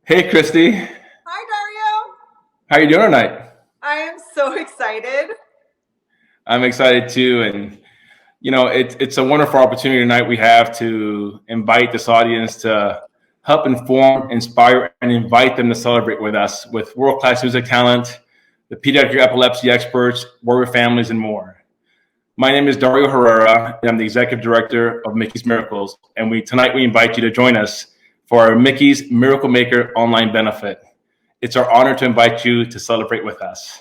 Hey, Christy. Hi, Dario. How you doing tonight? I am so excited. I'm excited too, and it's a wonderful opportunity tonight we have to invite this audience to help inform, inspire, and invite them to celebrate with us with world-class music talent, the Pediatric Epilepsy Experts, Broadway families, and more. My name is Dario Herrera, and I'm the Executive Director of Mickie's Miracles, and tonight we invite you to join us for our Mickie's Miracle Maker online benefit. It's our honor to invite you to celebrate with us.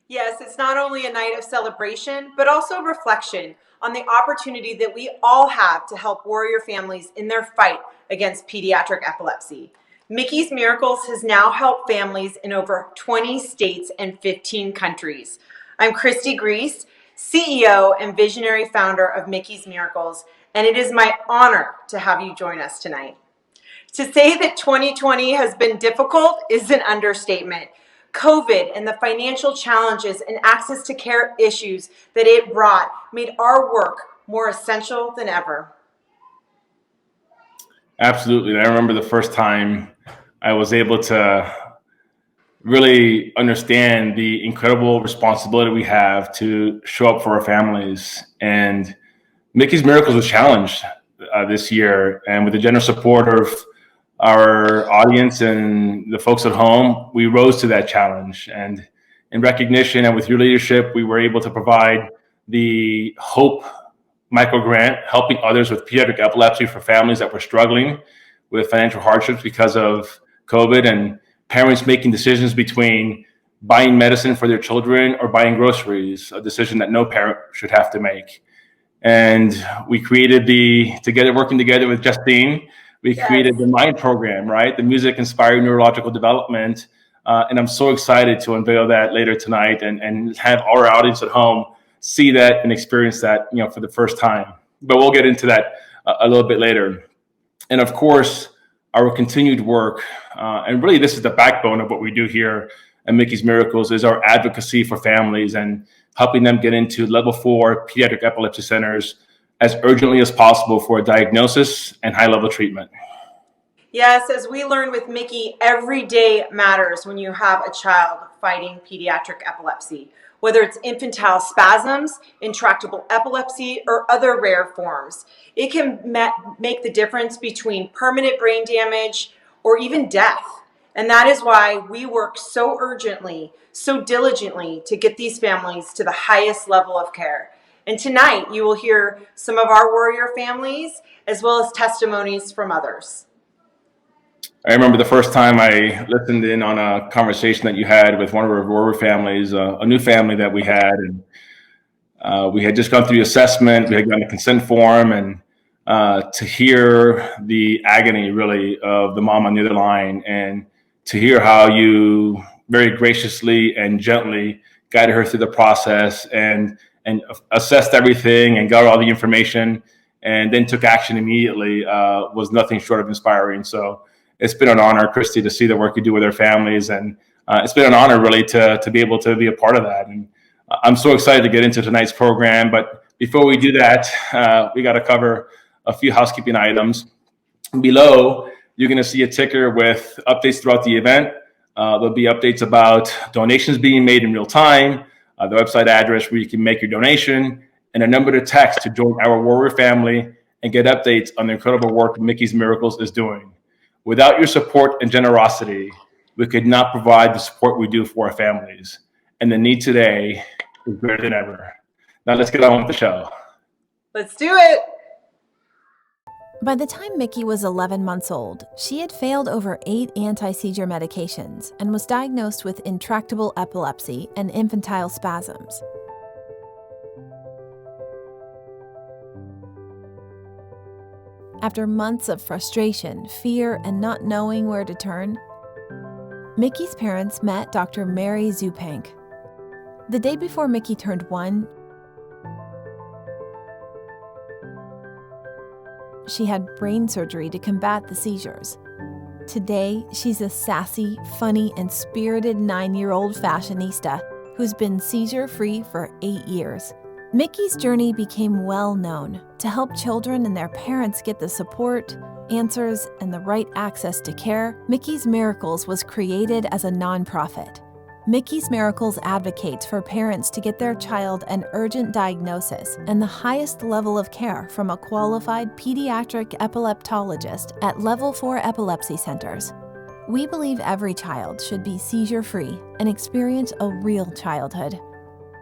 Yes, it's not only a night of celebration, but also reflection on the opportunity that we all have to help warrior families in their fight against pediatric epilepsy. Mickie's Miracles has now helped families in over 20 states and 15 countries. I'm Christy Griess, CEO and visionary founder of Mickie's Miracles, and it is my honor to have you join us tonight. To say that 2020 has been difficult is an understatement. COVID and the financial challenges and access to care issues that it brought made our work more essential than ever. Absolutely. I remember the first time I was able to really understand the incredible responsibility we have to show up for our families. And Mickie's Miracles was challenged this year. And with the generous support of our audience and the folks at home, we rose to that challenge. And in recognition and with your leadership, we were able to provide the Hope micro grant, helping others with pediatric epilepsy for families that were struggling with financial hardships because of COVID, and parents making decisions between buying medicine for their children or buying groceries, a decision that no parent should have to make. And we created working together with Justine, we created the MIND program, right? The Music Inspired Neurological Development. And I'm so excited to unveil that later tonight and have our audience at home see that and experience that, for the first time. But we'll get into that a little bit later. And of course, our continued work, and really this is the backbone of what we do here at Mickie's Miracles, is our advocacy for families and helping them get into level 4 pediatric epilepsy centers as urgently as possible for a diagnosis and high-level treatment. Yes, as we learned with Mickie, every day matters when you have a child fighting pediatric epilepsy. Whether it's infantile spasms, intractable epilepsy, or other rare forms. It can make the difference between permanent brain damage or even death. And that is why we work so urgently, so diligently to get these families to the highest level of care. And tonight you will hear some of our warrior families as well as testimonies from others. I remember the first time I listened in on a conversation that you had with one of our warrior families, a new family that we had, and we had just gone through the assessment, we had gotten a consent form, and to hear the agony really of the mom on the other line, and to hear how you very graciously and gently guided her through the process and assessed everything and got all the information and then took action immediately was nothing short of inspiring. So it's been an honor, Christy, to see the work you do with our families. And it's been an honor really to be able to be a part of that. And I'm so excited to get into tonight's program. But before we do that, we got to cover a few housekeeping items. Below, you're going to see a ticker with updates throughout the event. There'll be updates about donations being made in real time, the website address where you can make your donation, and a number to text to join our warrior family and get updates on the incredible work Mickie's Miracles is doing. Without your support and generosity, we could not provide the support we do for our families. And the need today is greater than ever. Now let's get on with the show. Let's do it. By the time Mickie was 11 months old, she had failed over 8 anti-seizure medications and was diagnosed with intractable epilepsy and infantile spasms. After months of frustration, fear, and not knowing where to turn, Mickie's parents met Dr. Mary Zupank. The day before Mickie turned 1, she had brain surgery to combat the seizures. Today, she's a sassy, funny, and spirited 9-year-old fashionista who's been seizure-free for 8 years. Mickie's journey became well known to help children and their parents get the support, answers, and the right access to care, Mickie's Miracles was created as a nonprofit. Mickie's Miracles advocates for parents to get their child an urgent diagnosis and the highest level of care from a qualified pediatric epileptologist at Level 4 epilepsy centers. We believe every child should be seizure-free and experience a real childhood.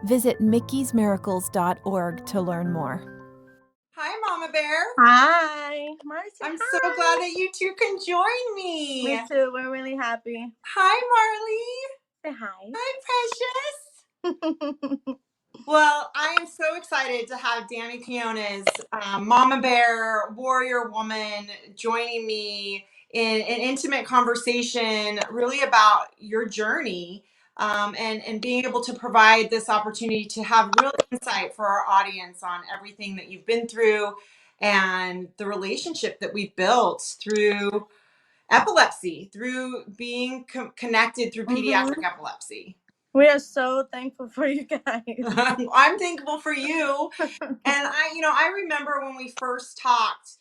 Visit mickeysmiracles.org to learn more. Hi, Mama Bear. Hi, Marcy. I'm so glad that you two can join me. Me too. We're really happy. Hi, Marley. Say hi. Hi, Precious. Well, I am so excited to have Danny Quinones, Mama Bear, warrior woman, joining me in an intimate conversation really about your journey, and being able to provide this opportunity to have real insight for our audience on everything that you've been through and the relationship that we've built through epilepsy, through being connected through pediatric epilepsy. We are so thankful for you guys. I'm thankful for you. And I remember when we first talked,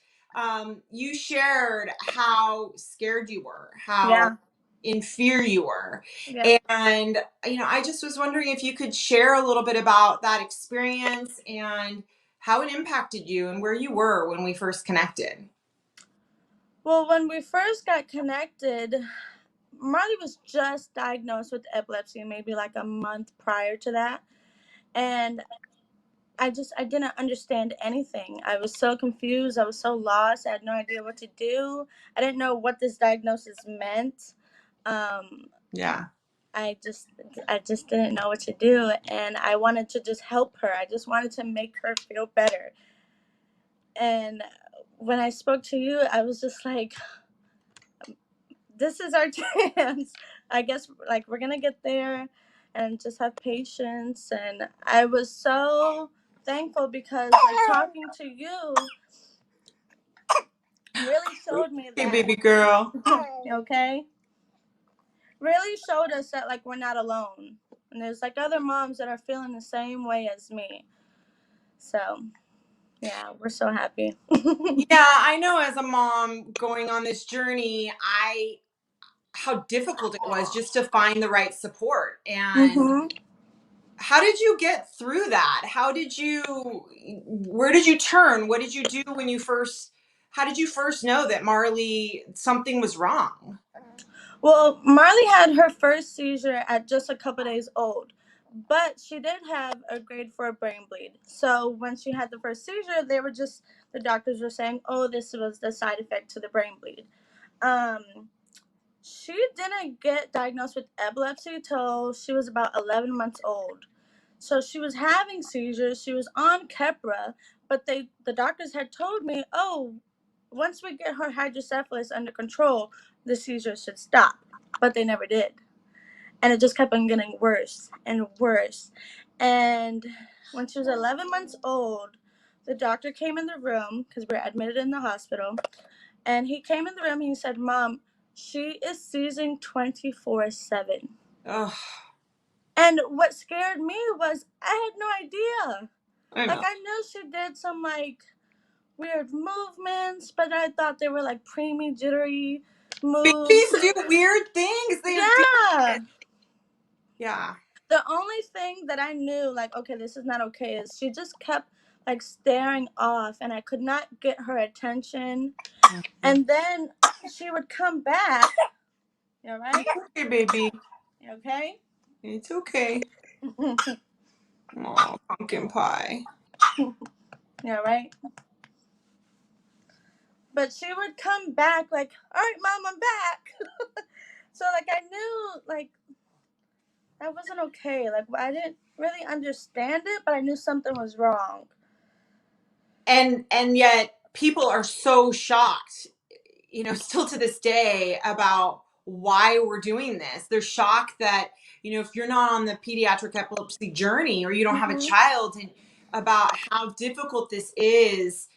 you shared how scared you were, how in fear you were. Yeah. And, I just was wondering if you could share a little bit about that experience and how it impacted you and where you were when we first connected. Well, when we first got connected, Marley was just diagnosed with epilepsy maybe like a month prior to that. And I didn't understand anything. I was so confused. I was so lost. I had no idea what to do. I didn't know what this diagnosis meant. Yeah. I just didn't know what to do, and I wanted to just help her. I just wanted to make her feel better. And when I spoke to you, I was just like, this is our chance. I guess like we're going to get there and just have patience. And I was so thankful because like talking to you really showed me that. Hey, baby girl. Okay? Really showed us that like we're not alone. And there's like other moms that are feeling the same way as me. So, yeah, we're so happy. Yeah, I know as a mom going on this journey, how difficult it was just to find the right support. And how did you get through that? Where did you turn? What did you do how did you first know that Marley, something was wrong? Well, Marley had her first seizure at just a couple days old, but she did have a grade 4 brain bleed. So when she had the first seizure, the doctors were saying, oh, this was the side effect to the brain bleed. She didn't get diagnosed with epilepsy till she was about 11 months old. So she was having seizures. She was on Keppra, but the doctors had told me, oh, once we get her hydrocephalus under control, the seizures should stop. But they never did. And it just kept on getting worse and worse. And when she was 11 months old, the doctor came in the room because we were admitted in the hospital. And he came in the room and he said, Mom, she is seizing 24/7. Ugh. And what scared me was I had no idea. I know. Like I knew she did some like weird movements, but I thought they were like preemie jittery moves. Babies do weird things. Yeah. The only thing that I knew, like, okay, this is not okay, is she just kept like staring off, and I could not get her attention. And then she would come back. You all right? Okay, baby. You okay? It's okay. Oh, pumpkin pie. You all right? But she would come back like, all right, Mom, I'm back. So, like, I knew, like, that wasn't okay. Like, I didn't really understand it, but I knew something was wrong. And yet people are so shocked, still to this day about why we're doing this. They're shocked that, if you're not on the pediatric epilepsy journey or you don't have a child, and about how difficult this is.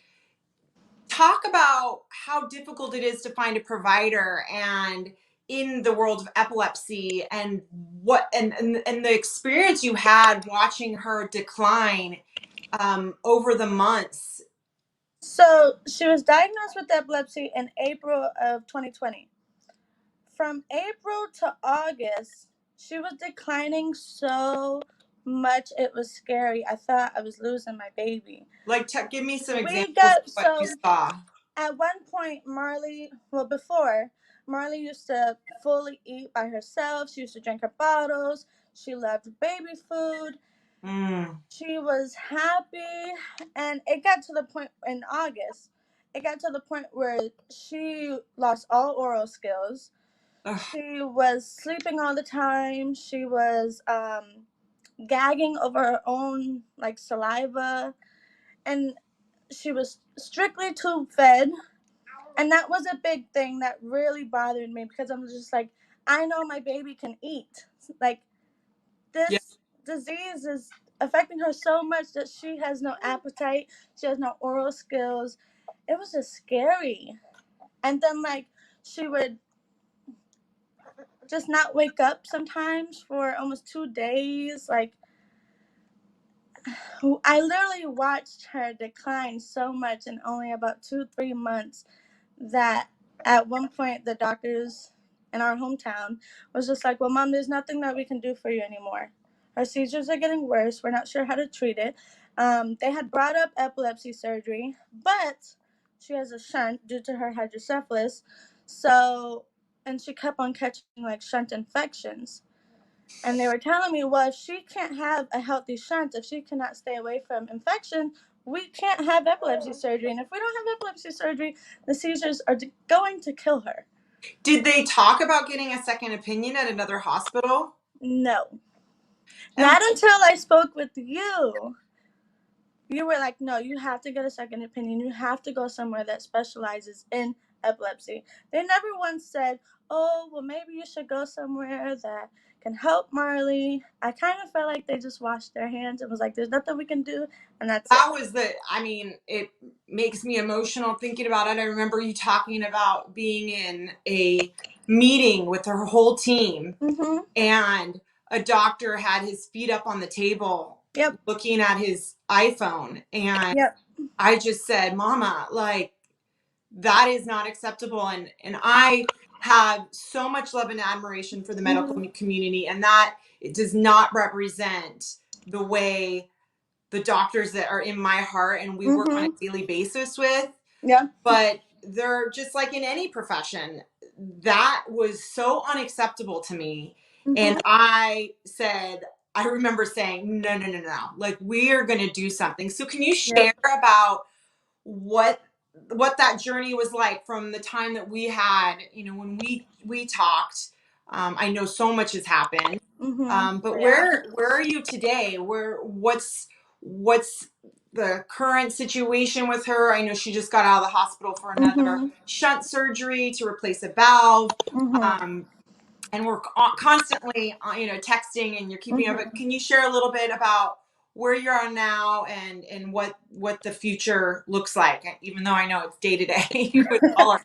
Talk about how difficult it is to find a provider and in the world of epilepsy and the experience you had watching her decline over the months So she was diagnosed with epilepsy in April of 2020. From April to August, she was declining so much it was scary. I thought I was losing my baby. Like, give me some examples of what you saw. At one point, before, Marley used to fully eat by herself. She used to drink her bottles. She loved baby food. She was happy. And it got to the point in August, where she lost all oral skills. Ugh. She was sleeping all the time. She was gagging over her own saliva. And she was strictly tube fed. And that was a big thing that really bothered me, because I'm just like, I know my baby can eat. Like, this disease is affecting her so much that she has no appetite. She has no oral skills. It was just scary. And then, she would just not wake up sometimes for almost 2 days. I literally watched her decline so much in only about 2-3 months that at one point the doctors in our hometown was just like, well, Mom, there's nothing that we can do for you anymore. Her seizures are getting worse. We're not sure how to treat it. They had brought up epilepsy surgery, but she has a shunt due to her hydrocephalus. And she kept on catching shunt infections. And they were telling me, well, if she can't have a healthy shunt, if she cannot stay away from infection, we can't have epilepsy surgery. And if we don't have epilepsy surgery, the seizures are going to kill her. Did they talk about getting a second opinion at another hospital? No. Not until I spoke with you. You were like, no, you have to get a second opinion. You have to go somewhere that specializes in epilepsy. They never once said, oh, well, maybe you should go somewhere that can help Marley. I kind of felt like they just washed their hands and was like, there's nothing we can do, and that's it. It makes me emotional thinking about it. I remember you talking about being in a meeting with her whole team, and a doctor had his feet up on the table, looking at his iPhone, and I just said, Mama, that is not acceptable. And I have so much love and admiration for the medical community, and that it does not represent the way the doctors that are in my heart and we work on a daily basis with. But they're just like in any profession. That was so unacceptable to me. And I remember saying, no. We are going to do something. So can you share about what that journey was like from the time that we had, when we talked? I know so much has happened. But where are you today? What's the current situation with her? I know she just got out of the hospital for another shunt surgery to replace a valve. And we're constantly, texting, and you're keeping up. But can you share a little bit about where you are now and what the future looks like? Even though I know it's day to day with all our.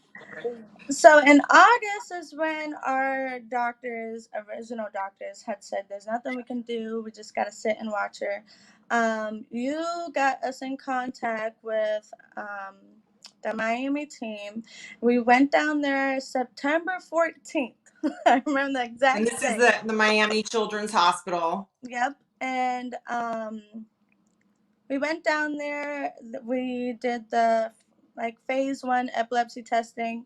So in August is when our original doctors, had said there's nothing we can do. We just got to sit and watch her. You got us in contact with the Miami team. We went down there September 14th. I remember the exact And this thing. is the Miami Children's Hospital. Yep. And we went down there. We did the phase 1 epilepsy testing.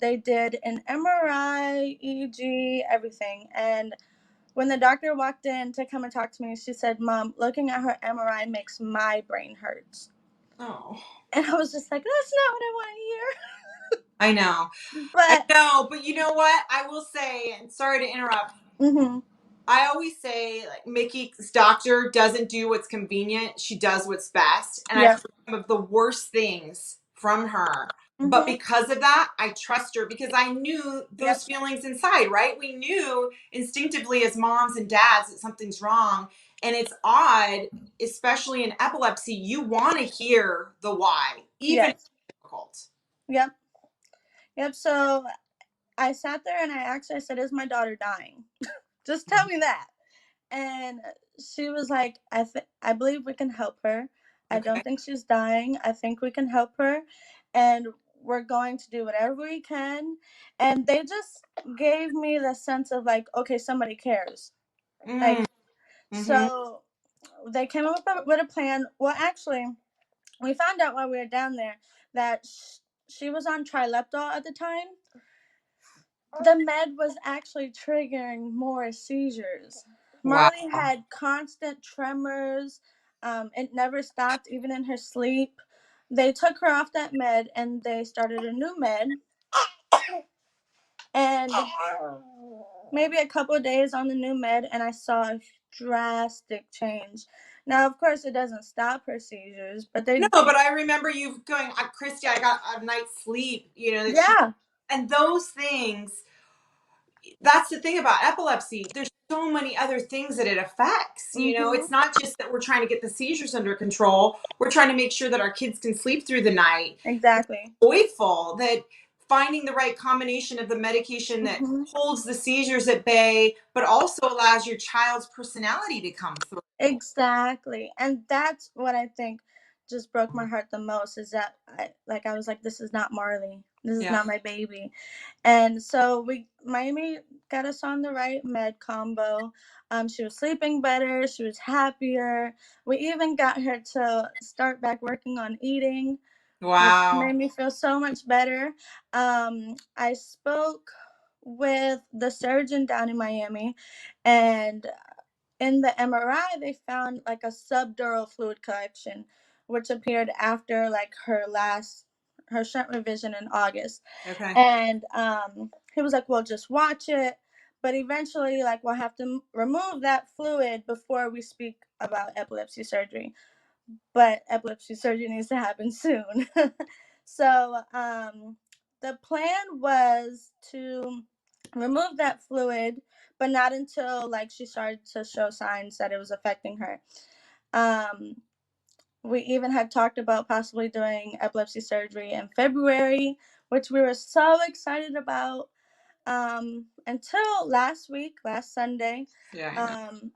They did an MRI, EEG, everything. And when the doctor walked in to come and talk to me, she said, Mom, looking at her MRI makes my brain hurt. Oh. And I was just like, that's not what I want to hear. I know. But you know what? I will say, and sorry to interrupt, I always say, Mickie's doctor doesn't do what's convenient. She does what's best. And I've heard some of the worst things from her. But because of that, I trust her, because I knew those feelings inside, right? We knew instinctively as moms and dads that something's wrong. And it's odd, especially in epilepsy, you want to hear the why, even if it's difficult. Yep. So I sat there and I asked her, I said, is my daughter dying? Just tell me that. And she was like, I believe we can help her. I don't think she's dying. I think we can help her, and we're going to do whatever we can. And they just gave me the sense of like, okay, somebody cares. Like, so they came up with a plan. Well, actually, we found out while we were down there that she was on trileptal at the time. The med was actually triggering more seizures. Wow. Marley had constant tremors. It never stopped, even in her sleep. They took her off that med and they started a new med. And maybe a couple of days on the new med, and I saw a drastic change. Now, of course, it doesn't stop her seizures, but they No, but I remember you going, Christy, I got a night's sleep, you know, that yeah. and those things, that's the thing about epilepsy. There's so many other things that it affects. You know, it's not just that we're trying to get the seizures under control. We're trying to make sure that our kids can sleep through the night. Exactly. Joyful that finding the right combination of the medication that holds the seizures at bay, but also allows your child's personality to come through. Exactly. And that's what I think just broke my heart the most, is that I was like, this is not Marley. This is not my baby. And so Miami got us on the right med combo. She was sleeping better. She was happier. We even got her to start back working on eating. Wow. Which made me feel so much better. I spoke with the surgeon down in Miami, and in the MRI, they found like a subdural fluid collection, which appeared after like her shunt revision in August. Okay. And he was like, "Well, just watch it, but eventually, like, we'll have to remove that fluid before we speak about epilepsy surgery. But epilepsy surgery needs to happen soon." So the plan was to remove that fluid, but not until like she started to show signs that it was affecting her. We even had talked about possibly doing epilepsy surgery in February, which we were so excited about. Until last Sunday,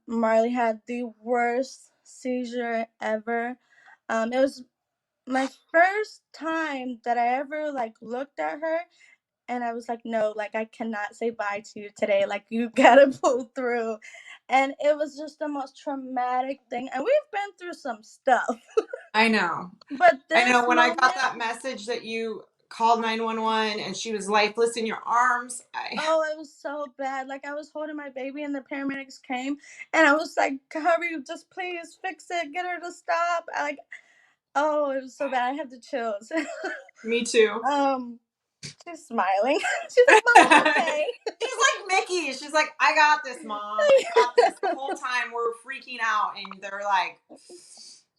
Marley had the worst seizure ever. It was my first time that I ever like looked at her and I was like, no, like I cannot say bye to you today. Like you gotta pull through. And it was just the most traumatic thing. And we've been through some stuff. I know. But I know when I got that message that you called 911 and she was lifeless in your arms. Oh, it was so bad. Like I was holding my baby and the paramedics came and I was like, hurry, just please fix it, get her to stop. Oh, it was so bad. I had the chills. Me too. She's smiling. She's like, Mom, okay. She's like Mickie. She's like, I got this, Mom. I got this. The whole time we're freaking out, and they're like,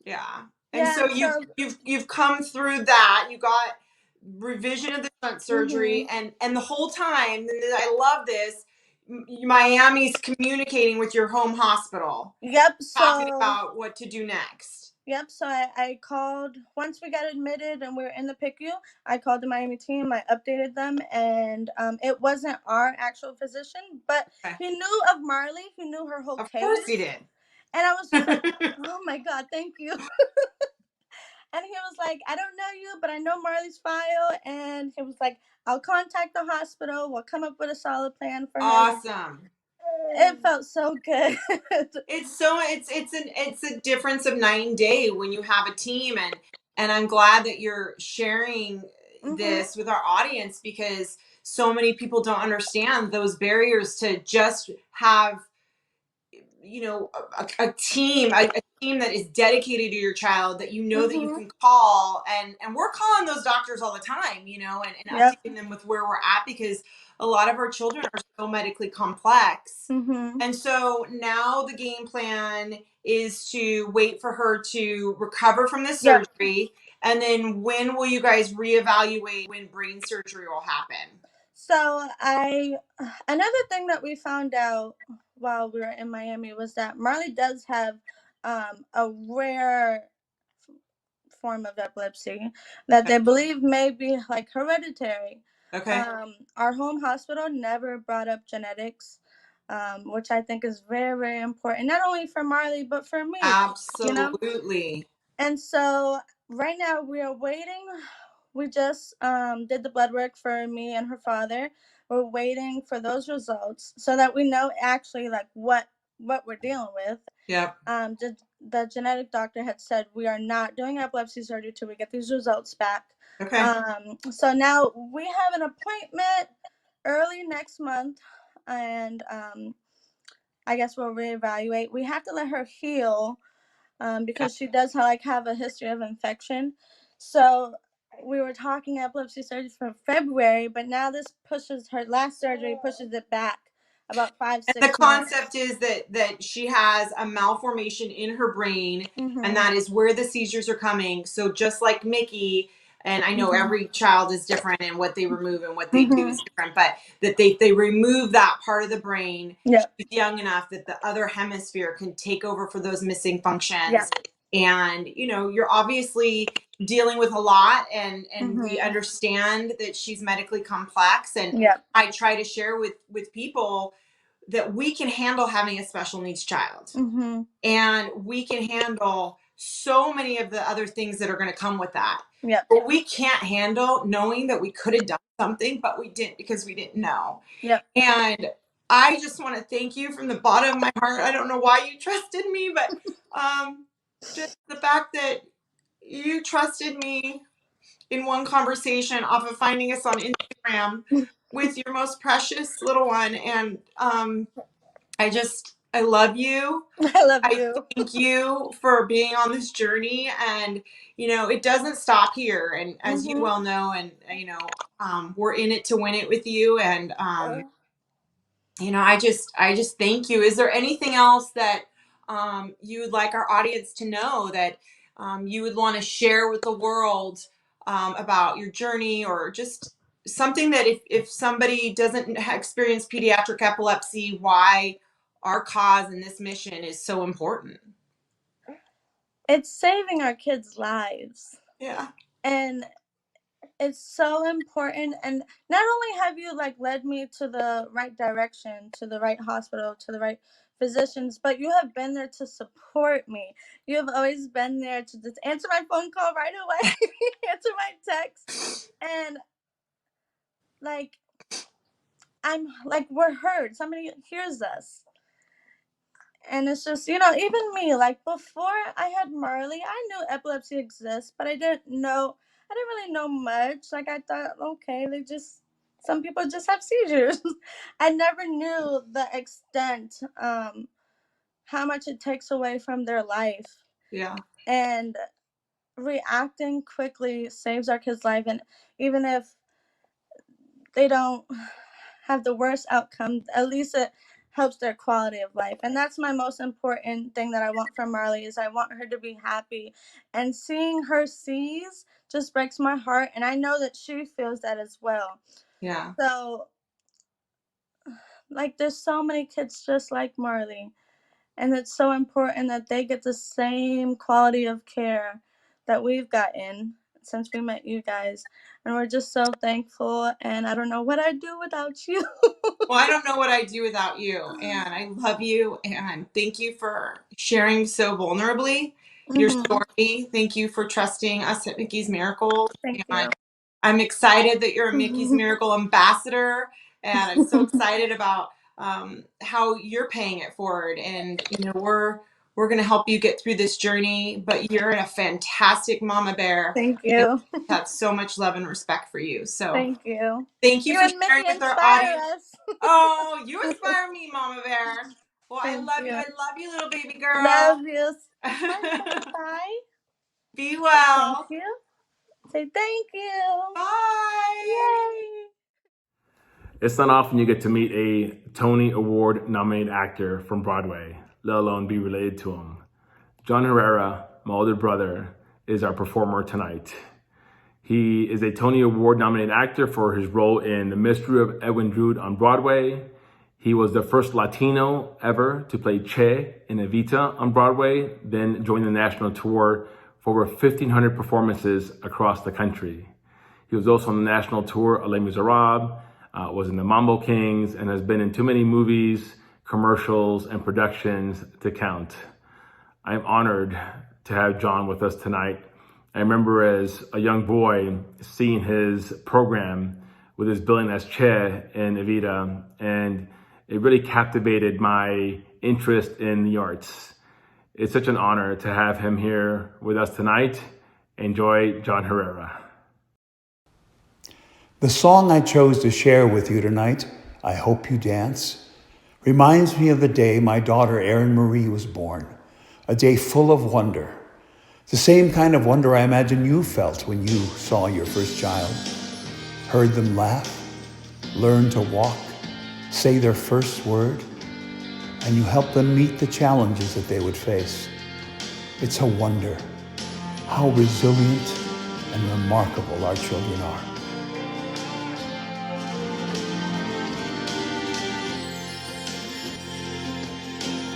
yeah. And so you've come through that. You got revision of the shunt surgery, and the whole time, and I love this. Miami's communicating with your home hospital. Yep. Talking about what to do next. Yep. So I called once we got admitted and we were in the PICU. I called the Miami team. I updated them, and it wasn't our actual physician, but he knew of Marley. He knew her whole case. Of course he did. And I was just like, oh my God, thank you. And he was like, I don't know you, but I know Marley's file. And he was like, I'll contact the hospital. We'll come up with a solid plan for her. Awesome. It felt so good. It's a difference of night and day when you have a team, and I'm glad that you're sharing this with our audience, because so many people don't understand those barriers to just have, you know, a team that is dedicated to your child, that you know that you can call, and we're calling those doctors all the time, you know, and updating them with where we're at, because a lot of our children are so medically complex. And so now the game plan is to wait for her to recover from this surgery. And then when will you guys reevaluate when brain surgery will happen? So another thing that we found out while we were in Miami was that Marley does have a rare form of epilepsy that they believe may be like hereditary. Okay. Our home hospital never brought up genetics, which I think is very, very important, not only for Marley but for me. Absolutely. You know? And so right now we are waiting. We just did the blood work for me and her father. We're waiting for those results so that we know actually like what we're dealing with. Yep. The genetic doctor had said we are not doing epilepsy surgery till we get these results back. Okay. So now we have an appointment early next month, and I guess we'll reevaluate. We have to let her heal because she does have a history of infection. So we were talking epilepsy surgery for February, but now this pushes her last surgery pushes it back about 5-6 months. The concept is that she has a malformation in her brain, and that is where the seizures are coming. So just like Mickie, and I know every child is different and what they remove and what they do is different, but that they remove that part of the brain. She's young enough that the other hemisphere can take over for those missing functions. And you're obviously dealing with a lot, and we understand that she's medically complex, and I try to share with people that we can handle having a special needs child, and we can handle so many of the other things that are going to come with that. But we can't handle knowing that we could have done something, but we didn't because we didn't know. And I just want to thank you from the bottom of my heart. I don't know why you trusted me, but just the fact that you trusted me in one conversation off of finding us on Instagram with your most precious little one. And I love you. I love you. Thank you for being on this journey. And, it doesn't stop here. And as you well know, and, we're in it to win it with you. And, I just thank you. Is there anything else that you would like our audience to know that you would want to share with the world about your journey, or just something that if somebody doesn't experience pediatric epilepsy, why our cause and this mission is so important? It's saving our kids' lives. Yeah. And it's so important. And not only have you led me to the right direction, to the right hospital, to the right physicians, but you have been there to support me. You have always been there to just answer my phone call right away, answer my text, and I'm we're heard. Somebody hears us. And it's just, even me, before I had Marley, I knew epilepsy exists, but I didn't really know much. I thought, okay, some people just have seizures. I never knew the extent, how much it takes away from their life. Yeah. And reacting quickly saves our kids' life. And even if they don't have the worst outcome, at least it helps their quality of life. And that's my most important thing that I want from Marley, is I want her to be happy. And seeing her seize just breaks my heart, and I know that she feels that as well. Yeah. So there's so many kids just like Marley, and it's so important that they get the same quality of care that we've gotten since we met you guys. And we're just so thankful, and I don't know what I'd do without you. Well, I don't know what I'd do without you, and I love you, and thank you for sharing so vulnerably your story. Thank you for trusting us at Mickie's Miracle. Thank you. I'm excited that you're a Mickie's Miracle ambassador, and I'm so excited about how you're paying it forward. And we're going to help you get through this journey, but you're a fantastic mama bear. Thank you. That's so much love and respect for you. So thank you. Thank you for sharing with our audience. Us. Oh, you inspire me, Mama Bear. Well, I love you. I love you, little baby girl. Love you. Bye. Be well. Thank you. Say thank you. Bye. Yay. It's not often you get to meet a Tony Award nominated actor from Broadway, let alone be related to him. John Herrera, my older brother, is our performer tonight. He is a Tony Award nominated actor for his role in The Mystery of Edwin Drood on Broadway. He was the first Latino ever to play Che in Evita on Broadway, then joined the national tour for over 1,500 performances across the country. He was also on the national tour of Les Miserables, was in the Mambo Kings, and has been in too many movies, commercials, and productions to count. I am honored to have John with us tonight. I remember as a young boy seeing his program with his Billionaires Chair in Evita, and it really captivated my interest in the arts. It's such an honor to have him here with us tonight. Enjoy John Herrera. The song I chose to share with you tonight, I Hope You Dance, reminds me of the day my daughter Erin Marie was born, a day full of wonder. The same kind of wonder I imagine you felt when you saw your first child, heard them laugh, learn to walk, say their first word, and you helped them meet the challenges that they would face. It's a wonder how resilient and remarkable our children are.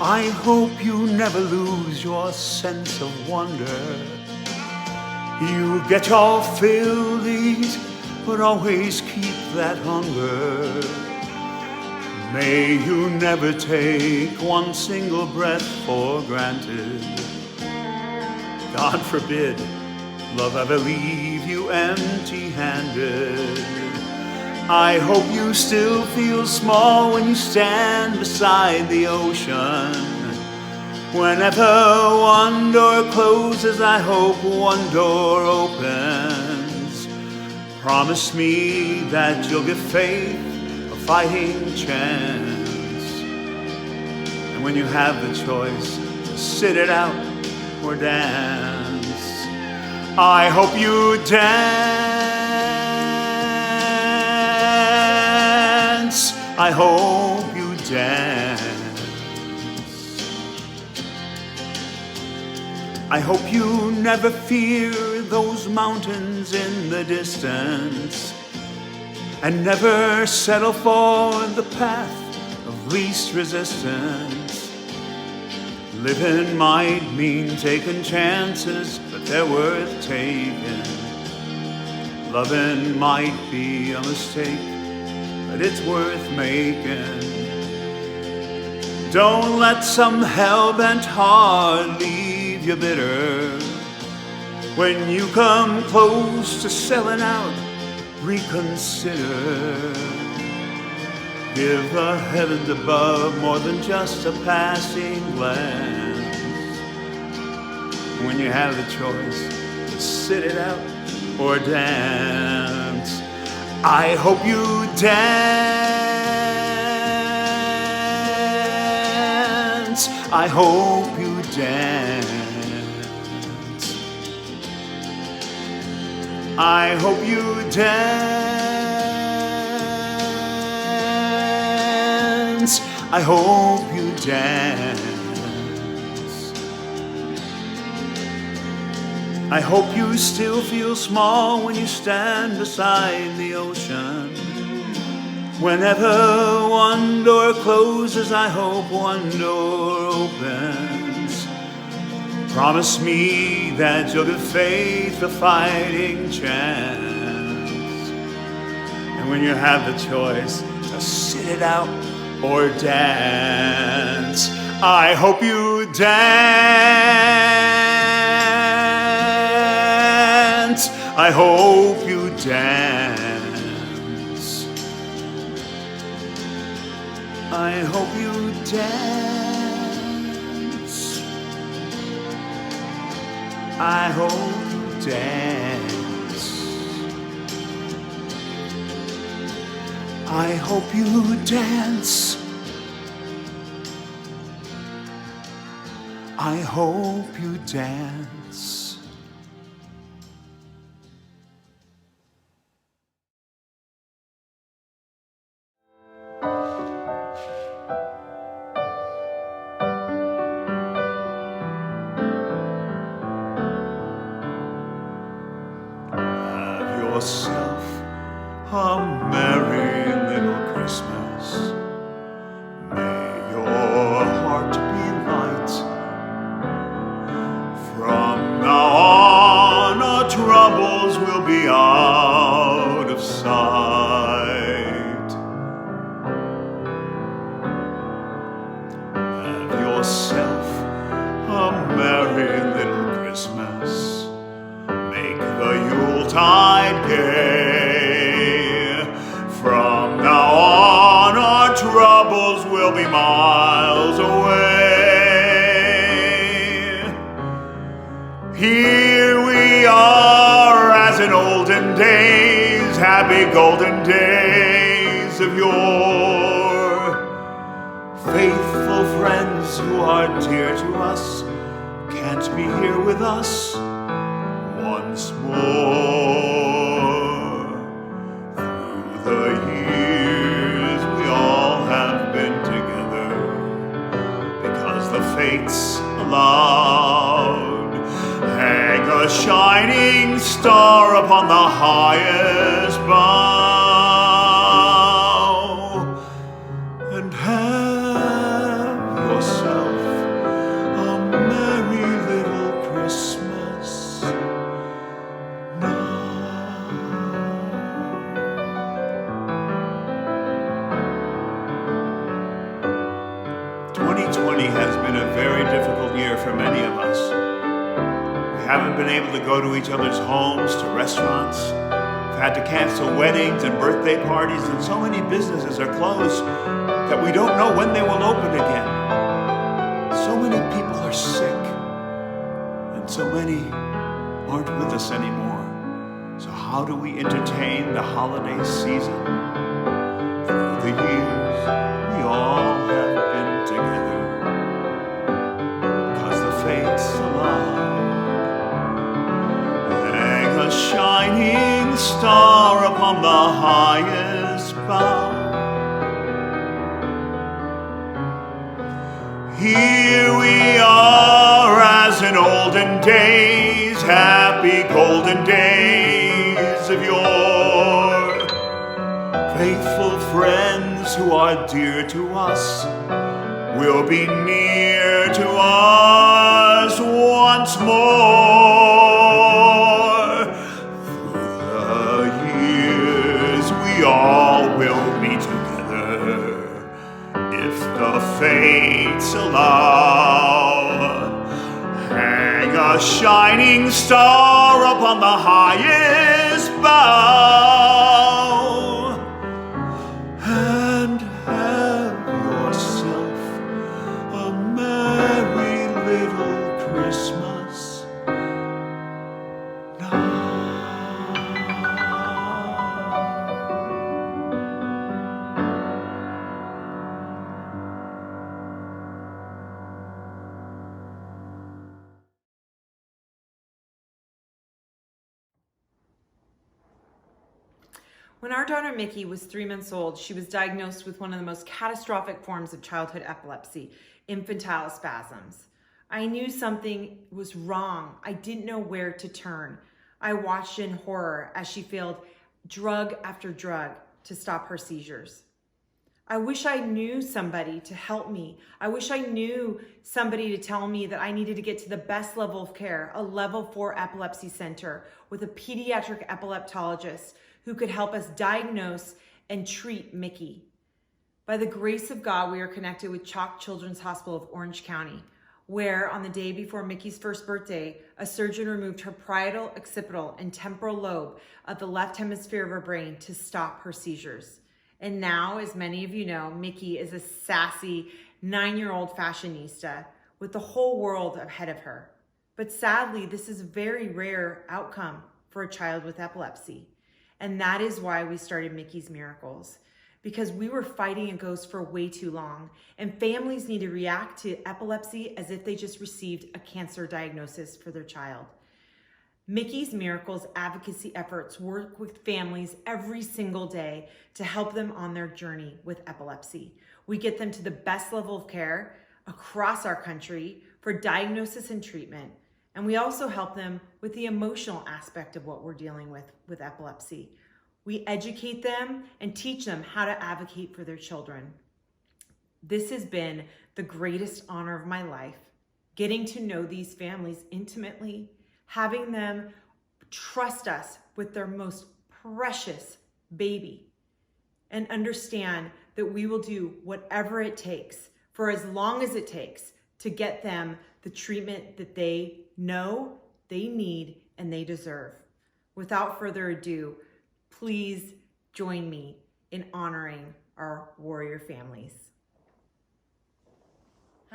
I hope you never lose your sense of wonder. You get your fillies, but always keep that hunger. May you never take one single breath for granted. God forbid love ever leave you empty-handed. I hope you still feel small when you stand beside the ocean. Whenever one door closes, I hope one door opens. Promise me that you'll give faith a fighting chance. And when you have the choice to sit it out or dance, I hope you dance. I hope you dance. I hope you never fear those mountains in the distance, and never settle for the path of least resistance. Living might mean taking chances, but they're worth taking. Loving might be a mistake, but it's worth making. Don't let some hell-bent heart leave you bitter. When you come close to selling out, reconsider. Give the heavens above more than just a passing glance. When you have the choice to sit it out or dance, I hope you dance. I hope you dance. I hope you dance. I hope you dance. I hope you still feel small when you stand beside the ocean. Whenever one door closes, I hope one door opens. Promise me that you'll give faith a fighting chance. And when you have the choice to sit it out or dance, I hope you dance. I hope you dance. I hope you dance. I hope you dance. I hope you dance. I hope you dance. Have yourself a merry little Christmas. May your heart be light. From now troubles will be miles away. Here we are as in olden days, happy golden days of yore. Faithful friends who are dear to us can't be here with us once more. Through the years we all have been together because the fates allowed. Hang a shining star upon the highest bough and have yourself a merry little Christmas now. 2020 has been a very difficult year for many of us. We haven't been able to go to each other's homes, to restaurants. We've had to cancel weddings and birthday parties, and so many businesses are closed that we don't know when they will open again. So many people are sick, and so many aren't with us anymore. So how do we entertain the holiday season? Through the years, we all have been together because the fates allowed. Hang a shining star upon the highest bough. Here we are as in olden days, happy golden days of yore. Faithful friends who are dear to us will be near to us once more. Through the years we all will be together if the fates allow. Hang a shining star upon the highest bough and have yourself a merry little Christmas now. When our daughter Mickie was 3 months old, she was diagnosed with one of the most catastrophic forms of childhood epilepsy, infantile spasms. I knew something was wrong. I didn't know where to turn. I watched in horror as she failed drug after drug to stop her seizures. I wish I knew somebody to help me. I wish I knew somebody to tell me that I needed to get to the best level of care, a level 4 epilepsy center with a pediatric epileptologist who could help us diagnose and treat Mickie. By the grace of God, we are connected with Chalk Children's Hospital of Orange County, where on the day before Mickie's first birthday, a surgeon removed her parietal, occipital, and temporal lobe of the left hemisphere of her brain to stop her seizures. And now, as many of you know, Mickie is a sassy 9-year-old fashionista with the whole world ahead of her. But sadly, this is a very rare outcome for a child with epilepsy. And that is why we started Mickie's Miracles, because we were fighting a ghost for way too long, and families need to react to epilepsy as if they just received a cancer diagnosis for their child. Mickie's Miracles advocacy efforts work with families every single day to help them on their journey with epilepsy. We get them to the best level of care across our country for diagnosis and treatment. And we also help them with the emotional aspect of what we're dealing with epilepsy. We educate them and teach them how to advocate for their children. This has been the greatest honor of my life, getting to know these families intimately, having them trust us with their most precious baby, and understand that we will do whatever it takes for as long as it takes to get them the treatment that they know they need and they deserve. Without further ado, please join me in honoring our warrior families.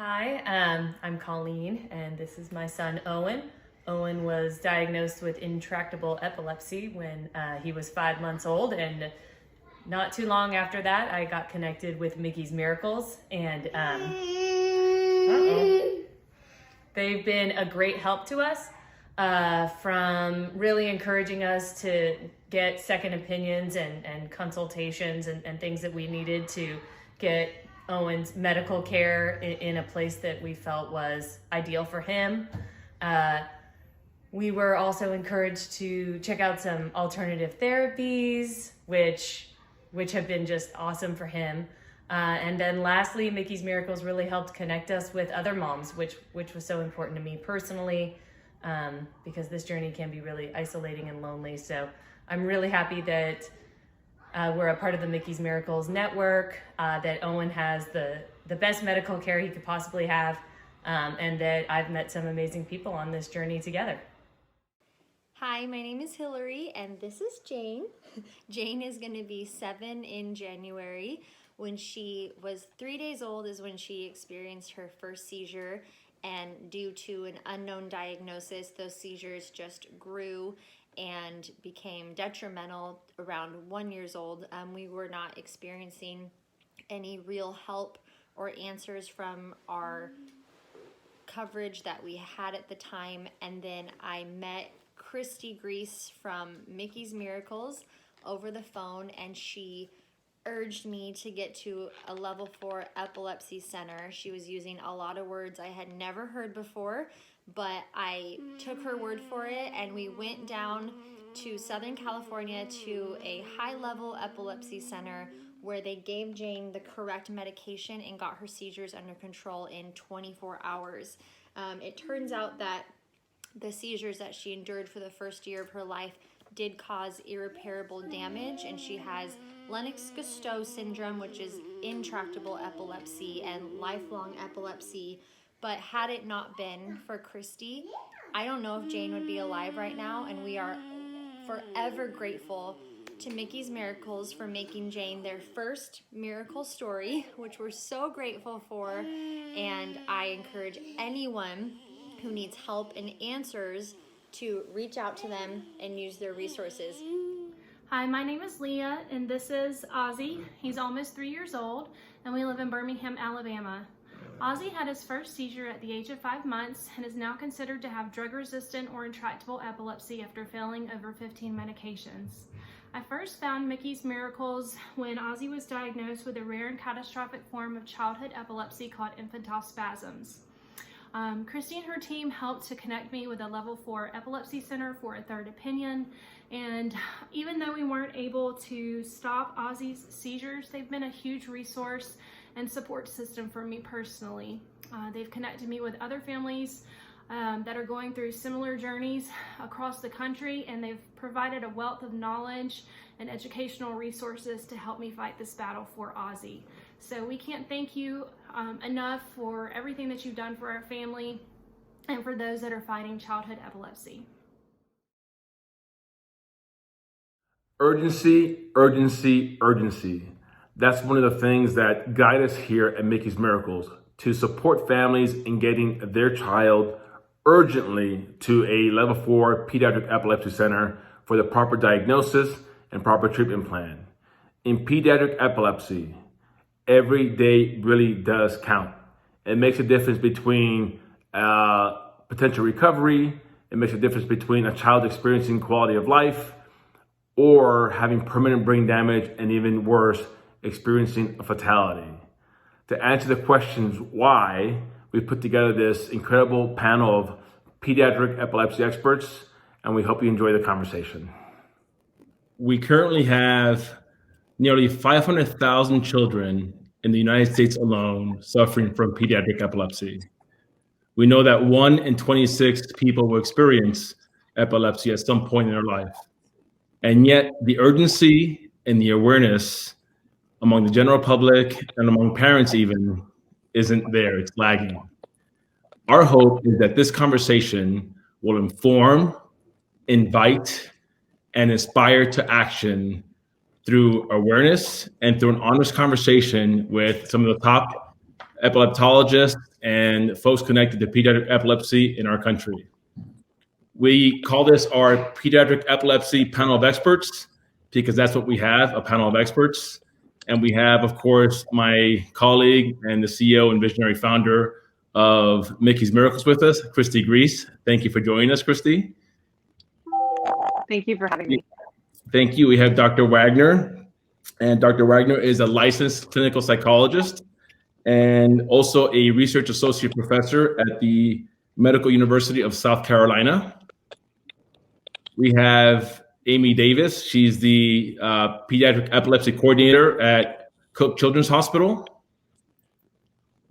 Hi, I'm Colleen, and this is my son, Owen. Owen was diagnosed with intractable epilepsy when he was 5 months old, and not too long after that, I got connected with Mickie's Miracles, and they've been a great help to us, from really encouraging us to get second opinions and consultations and things that we needed to get Owen's medical care in a place that we felt was ideal for him. We were also encouraged to check out some alternative therapies, which have been just awesome for him. And then lastly, Mickie's Miracles really helped connect us with other moms, which was so important to me personally, because this journey can be really isolating and lonely. So I'm really happy that we're a part of the Mickie's Miracles network, that Owen has the best medical care he could possibly have, and that I've met some amazing people on this journey together. Hi, my name is Hillary, and this is Jane. Jane is going to be 7 in January. When she was 3 days old is when she experienced her first seizure, and due to an unknown diagnosis, those seizures just grew and became detrimental around 1 year old. We were not experiencing any real help or answers from our coverage that we had at the time, and then I met Christy Griess from Mickie's Miracles over the phone, and she urged me to get to a level 4 epilepsy center. She was using a lot of words I had never heard before, but I took her word for it, and we went down to Southern California to a high-level epilepsy center where they gave Jane the correct medication and got her seizures under control in 24 hours. It turns out that the seizures that she endured for the first year of her life did cause irreparable damage, and she has Lennox-Gastaut syndrome, which is intractable epilepsy and lifelong epilepsy. But had it not been for Christy, I don't know if Jane would be alive right now, and we are forever grateful to Mickie's Miracles for making Jane their first miracle story, which we're so grateful for. And I encourage anyone who needs help and answers to reach out to them and use their resources. Hi, my name is Leah, and this is Ozzy. He's almost 3 years old, and we live in Birmingham, Alabama. Ozzy had his first seizure at the age of 5 months and is now considered to have drug-resistant or intractable epilepsy after failing over 15 medications. I first found Mickie's Miracles when Ozzy was diagnosed with a rare and catastrophic form of childhood epilepsy called infantile spasms. Christy and her team helped to connect me with a level 4 epilepsy center for a third opinion, and even though we weren't able to stop Ozzy's seizures, they've been a huge resource and support system for me personally. They've connected me with other families that are going through similar journeys across the country, and they've provided a wealth of knowledge and educational resources to help me fight this battle for Ozzy. So we can't thank you enough for everything that you've done for our family and for those that are fighting childhood epilepsy. Urgency, urgency, urgency. That's one of the things that guide us here at Mickie's Miracles, to support families in getting their child urgently to a level 4 pediatric epilepsy center for the proper diagnosis and proper treatment plan. In pediatric epilepsy, every day really does count. It makes a difference between potential recovery. It makes a difference between a child experiencing quality of life or having permanent brain damage, and even worse, experiencing a fatality. To answer the questions why, we put together this incredible panel of pediatric epilepsy experts, and we hope you enjoy the conversation. We currently have nearly 500,000 children in the United States alone suffering from pediatric epilepsy. We know that 1 in 26 people will experience epilepsy at some point in their life. And yet the urgency and the awareness among the general public and among parents even isn't there, it's lagging. Our hope is that this conversation will inform, invite, and inspire to action through awareness and through an honest conversation with some of the top epileptologists and folks connected to pediatric epilepsy in our country. We call this our Pediatric Epilepsy Panel of Experts because that's what we have, a panel of experts. And we have, of course, my colleague and the CEO and visionary founder of Mickie's Miracles with us, Christy Griess. Thank you for joining us, Christy. Thank you for having me. Thank you. We have Dr. Wagner, and Dr. Wagner is a licensed clinical psychologist and also a research associate professor at the Medical University of South Carolina. We have Amy Davis. She's the pediatric epilepsy coordinator at Cook Children's Hospital.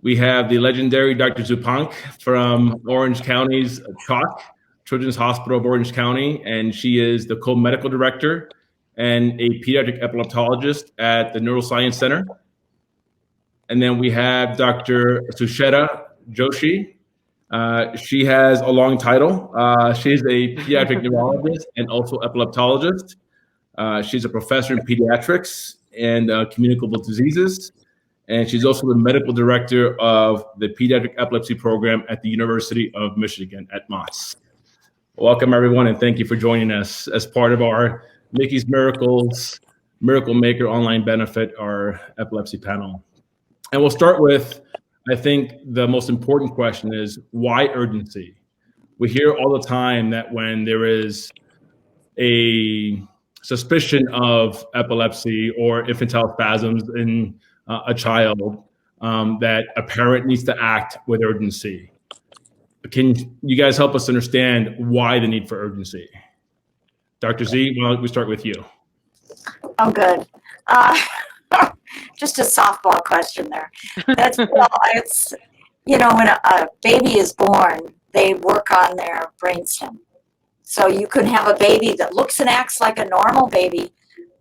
We have the legendary Dr. Zupank from Orange County's CHOC, Children's Hospital of Orange County, and she is the co-medical director and a pediatric epileptologist at the Neuroscience Center. And then we have Dr. Susheta Joshi. She has a long title. She's a pediatric neurologist and also epileptologist. She's a professor in pediatrics and communicable diseases. And she's also the medical director of the Pediatric Epilepsy Program at the University of Michigan at Moss. Welcome, everyone, and thank you for joining us as part of our Mickie's Miracles Miracle Maker online benefit, our epilepsy panel. And we'll start with, I think the most important question is, why urgency? We hear all the time that when there is a suspicion of epilepsy or infantile spasms in a child, that a parent needs to act with urgency. Can you guys help us understand why the need for urgency? Dr. Z, why don't we start with you? Oh, good. Just a softball question there. That's, well, it's, when a baby is born, they work on their brainstem. So you could have a baby that looks and acts like a normal baby,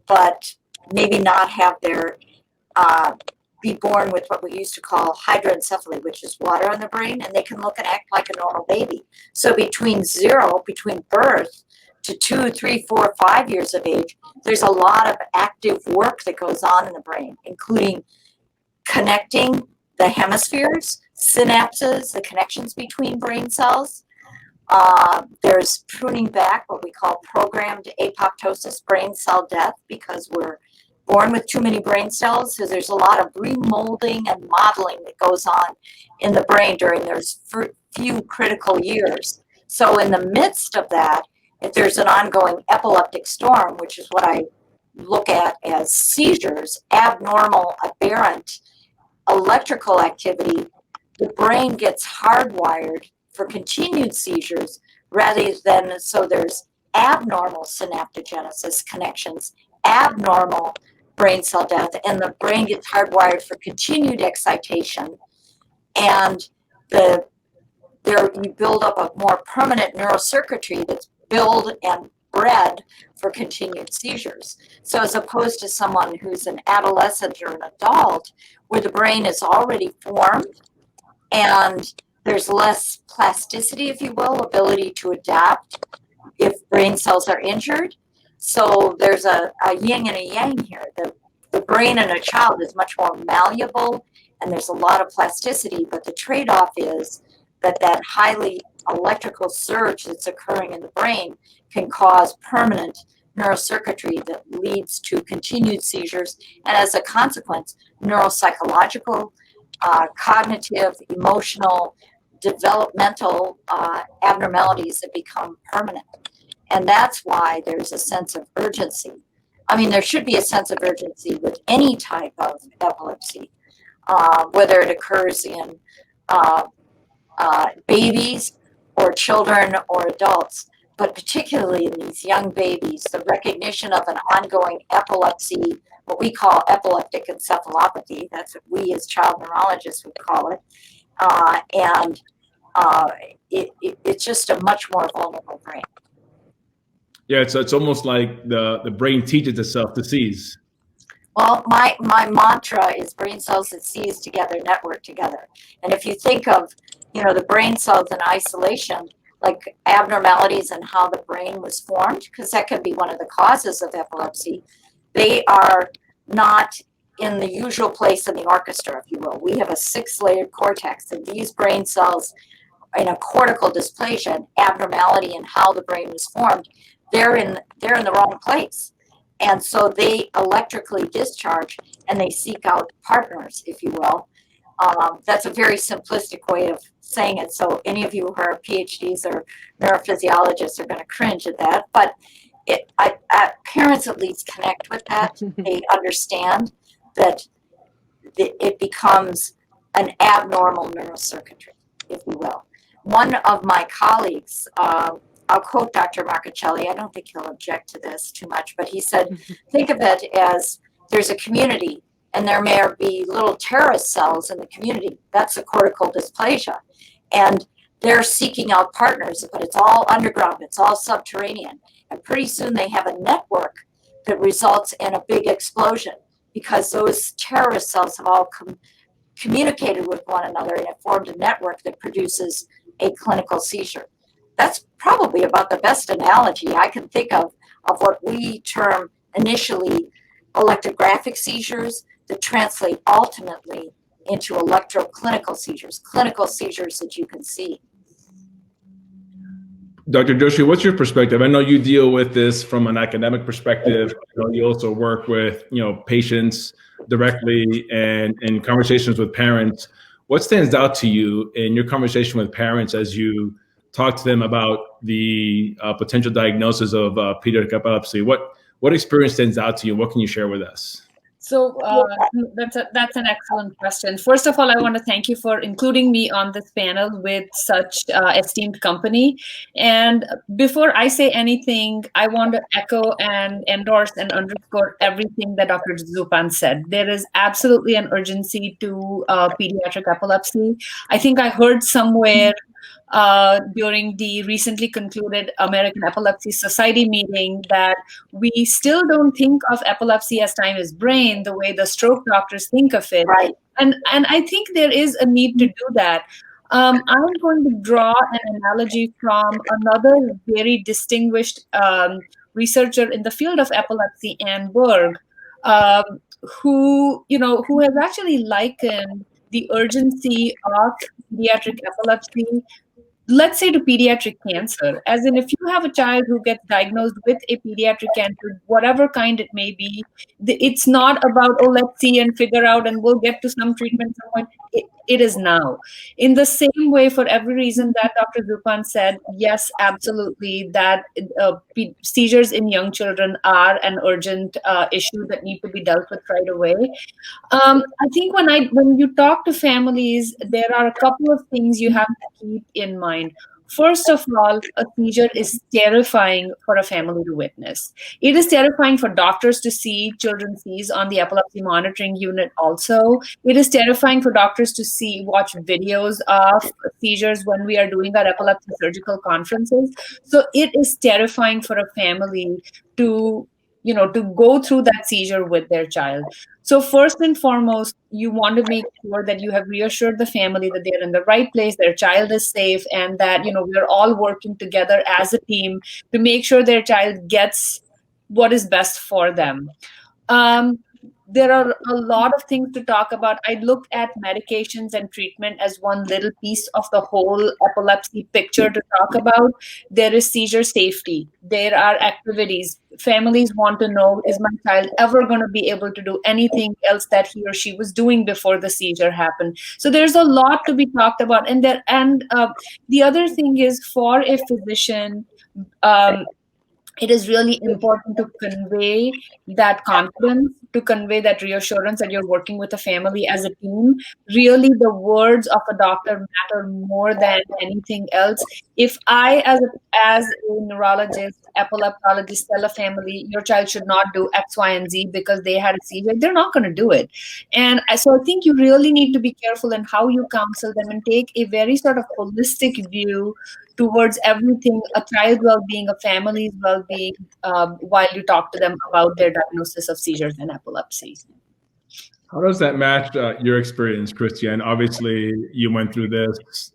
but maybe not have their, be born with what we used to call hydroencephaly, which is water in the brain, and they can look and act like a normal baby. So between birth to 2, 3, 4, 5 years of age, there's a lot of active work that goes on in the brain, including connecting the hemispheres, synapses, the connections between brain cells. There's pruning back, what we call programmed apoptosis, brain cell death, because we're born with too many brain cells. So there's a lot of remolding and modeling that goes on in the brain during those few critical years. So in the midst of that, if there's an ongoing epileptic storm, which is what I look at as seizures, abnormal, aberrant electrical activity, the brain gets hardwired for continued seizures rather than, so there's abnormal synaptogenesis connections, abnormal brain cell death, and the brain gets hardwired for continued excitation. And you build up a more permanent neurocircuitry that's built and bred for continued seizures. So as opposed to someone who's an adolescent or an adult, where the brain is already formed and there's less plasticity, if you will, ability to adapt if brain cells are injured. So there's a yin and a yang here. The brain in a child is much more malleable and there's a lot of plasticity, but the trade-off is that highly electrical surge that's occurring in the brain can cause permanent neurocircuitry that leads to continued seizures, and as a consequence, neuropsychological, cognitive, emotional, developmental abnormalities that become permanent. And that's why there's a sense of urgency. I mean, there should be a sense of urgency with any type of epilepsy, whether it occurs in babies or children or adults, but particularly in these young babies, the recognition of an ongoing epilepsy, what we call epileptic encephalopathy, that's what we as child neurologists would call it, it's just a much more vulnerable brain. Yeah, it's almost like the brain teaches itself to seize. Well, my mantra is brain cells that seize together, network together. And if you think of, the brain cells in isolation, like abnormalities in how the brain was formed, because that could be one of the causes of epilepsy, they are not in the usual place in the orchestra, if you will. We have a 6-layered cortex, and these brain cells in a cortical dysplasia, an abnormality in how the brain was formed, they're in the wrong place. And so they electrically discharge and they seek out partners, if you will. That's a very simplistic way of saying it. So any of you who are PhDs or neurophysiologists are going to cringe at that. But parents at least connect with that. They understand that it becomes an abnormal neurocircuitry, if you will. One of my colleagues, I'll quote Dr. Marcuccelli, I don't think he'll object to this too much, but he said, think of it as there's a community and there may be little terrorist cells in the community. That's a cortical dysplasia. And they're seeking out partners, but it's all underground, it's all subterranean. And pretty soon they have a network that results in a big explosion because those terrorist cells have all communicated with one another and it formed a network that produces a clinical seizure. That's probably about the best analogy I can think of what we term initially electrographic seizures that translate ultimately into electroclinical seizures, clinical seizures that you can see. Dr. Joshi, what's your perspective? I know you deal with this from an academic perspective. You also work with patients directly and in conversations with parents. What stands out to you in your conversation with parents as you talk to them about the potential diagnosis of pediatric epilepsy? What experience stands out to you? What can you share with us? So that's an excellent question. First of all, I want to thank you for including me on this panel with such esteemed company. And before I say anything, I want to echo and endorse and underscore everything that Dr. Zupan said. There is absolutely an urgency to pediatric epilepsy. I think I heard somewhere during the recently concluded American Epilepsy Society meeting that we still don't think of epilepsy as time is brain the way the stroke doctors think of it. Right. And I think there is a need to do that. I'm going to draw an analogy from another very distinguished researcher in the field of epilepsy, Anne Berg, who has actually likened the urgency of pediatric epilepsy, let's say, to pediatric cancer. As in, if you have a child who gets diagnosed with a pediatric cancer, whatever kind it may be, it's not about, oh, let's see and figure out and we'll get to some treatment at some point. It is now. In the same way, for every reason that Dr. Zupan said, yes, absolutely, that seizures in young children are an urgent issue that need to be dealt with right away. I think when you talk to families, there are a couple of things you have to keep in mind. First of all, a seizure is terrifying for a family to witness. It is terrifying for doctors to see children seize on the epilepsy monitoring unit also. It is terrifying for doctors to watch videos of seizures when we are doing our epilepsy surgical conferences. So it is terrifying for a family to go through that seizure with their child. So first and foremost, you want to make sure that you have reassured the family that they're in the right place, their child is safe, and that, we're all working together as a team to make sure their child gets what is best for them. There are a lot of things to talk about. I look at medications and treatment as one little piece of the whole epilepsy picture to talk about. There is seizure safety. There are activities. Families want to know, is my child ever going to be able to do anything else that he or she was doing before the seizure happened? So there's a lot to be talked about. And the other thing is, for a physician, it is really important to convey that confidence, to convey that reassurance that you're working with a family as a team. Really, the words of a doctor matter more than anything else. If I, as a neurologist, epileptologist, tell a family, your child should not do X, Y, and Z because they had a seizure, they're not going to do it. And so I think you really need to be careful in how you counsel them and take a very sort of holistic view towards everything, a child's well-being, a family's well-being, while you talk to them about their diagnosis of seizures and epilepsy. How does that match your experience, Christian? Obviously, you went through this,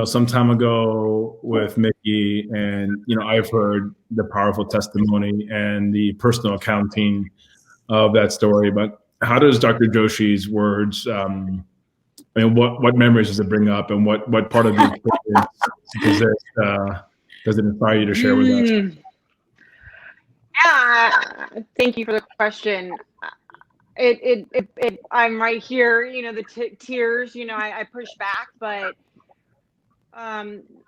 some time ago with Mickie, and I've heard the powerful testimony and the personal accounting of that story. But how does Dr. Joshi's words, and what memories does it bring up, and what part of the experience does it inspire you to share with us? Yeah, thank you for the question. I'm right here, you know, the tears, you know, I push back, but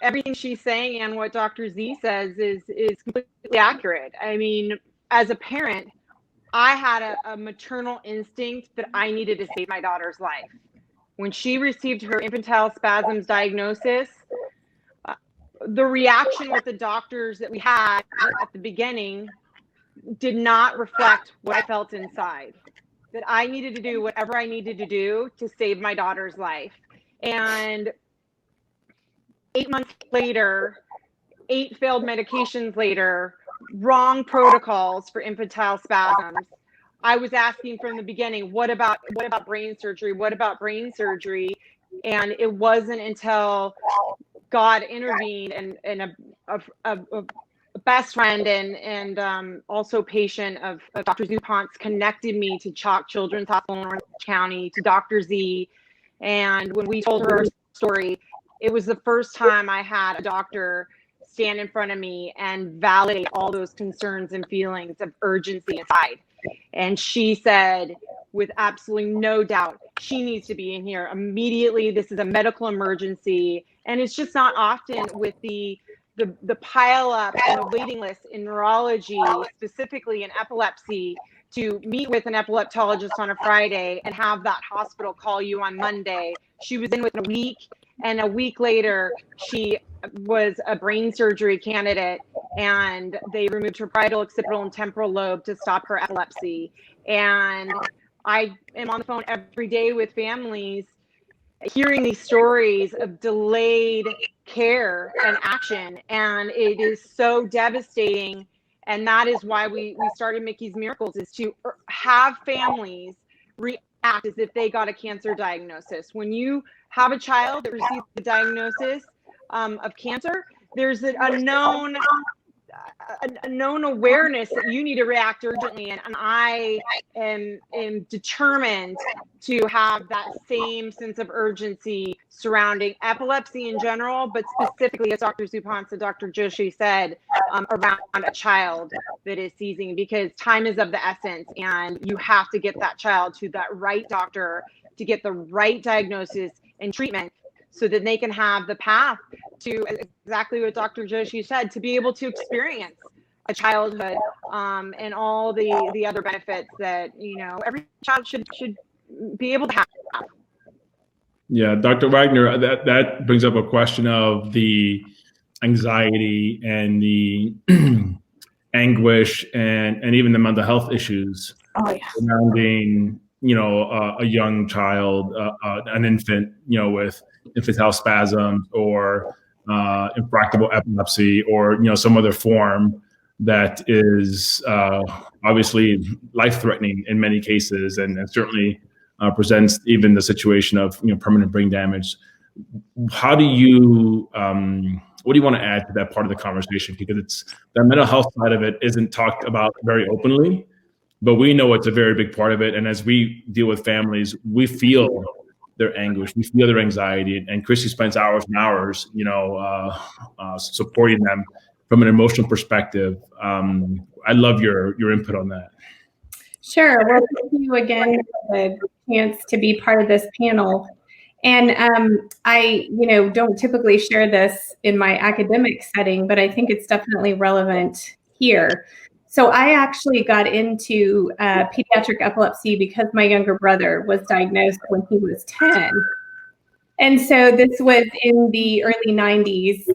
everything she's saying and what Dr. Z says is completely accurate. I mean, as a parent, I had a maternal instinct that I needed to save my daughter's life. When she received her infantile spasms diagnosis, the reaction with the doctors that we had at the beginning did not reflect what I felt inside. That I needed to do whatever I needed to do to save my daughter's life. And 8 months later, 8 failed medications later, wrong protocols for infantile spasms. I was asking from the beginning, what about brain surgery? What about brain surgery? And it wasn't until God intervened and a best friend and also patient of Dr. Zupont's connected me to Chalk Children's Hospital in Orange County, to Dr. Z. And when we told her story, it was the first time I had a doctor stand in front of me and validate all those concerns and feelings of urgency inside. And she said, with absolutely no doubt, she needs to be in here immediately. This is a medical emergency. And it's just not often with the pile up and the waiting list in neurology, specifically in epilepsy, to meet with an epileptologist on a Friday and have that hospital call you on Monday. She was in within a week, and a week later, she was a brain surgery candidate, and they removed her parietal, occipital, and temporal lobe to stop her epilepsy. And I am on the phone every day with families hearing these stories of delayed care and action, and it is so devastating. And that is why we started Mickie's Miracles, is to have families react as if they got a cancer diagnosis. When you have a child that receives the diagnosis of cancer, there's a known awareness that you need to react urgently, and I am determined to have that same sense of urgency surrounding epilepsy in general, but specifically, as Dr. Zupont and Dr. Joshi said, around a child that is seizing, because time is of the essence, and you have to get that child to that right doctor to get the right diagnosis and treatment, so that they can have the path to exactly what Dr. Joshi said, to be able to experience a childhood and all the other benefits that, you know, every child should be able to have. Yeah, Dr. Wagner, that brings up a question of the anxiety and the anguish and even the mental health issues surrounding, you know, a young child, an infant, you know, with infantile spasms or infractable epilepsy, or, you know, some other form that is obviously life-threatening in many cases, and certainly presents even the situation of, you know, permanent brain damage. How do you what do you want to add to that part of the conversation? Because it's the mental health side of it isn't talked about very openly, but we know it's a very big part of it. And as we deal with families, we feel their anguish, we feel their anxiety, and Chrissy spends hours and hours, you know, supporting them from an emotional perspective. I love your input on that. Sure. Well, thank you again for the chance to be part of this panel. And I, you know, don't typically share this in my academic setting, but I think it's definitely relevant here. So I actually got into pediatric epilepsy because my younger brother was diagnosed when he was 10. And so this was in the early 90s,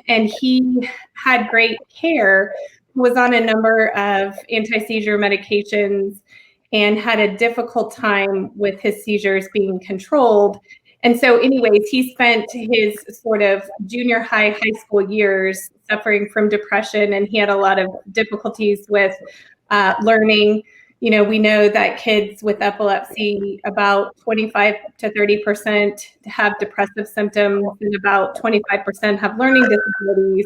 and he had great care, was on a number of anti-seizure medications, and had a difficult time with his seizures being controlled. And so anyways, he spent his sort of junior high school years suffering from depression, and he had a lot of difficulties with learning. You know, we know that kids with epilepsy, about 25 to 30% have depressive symptoms, and about 25% have learning disabilities,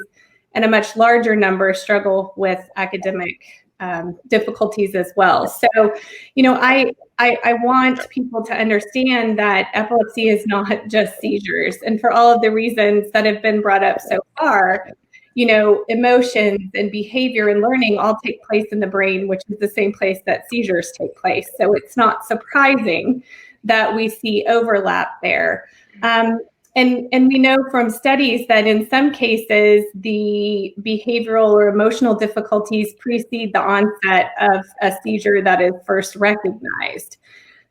and a much larger number struggle with academic difficulties as well. So, I want people to understand that epilepsy is not just seizures. And for all of the reasons that have been brought up so far, emotions and behavior and learning all take place in the brain, which is the same place that seizures take place. So it's not surprising that we see overlap there. And we know from studies that in some cases, the behavioral or emotional difficulties precede the onset of a seizure that is first recognized.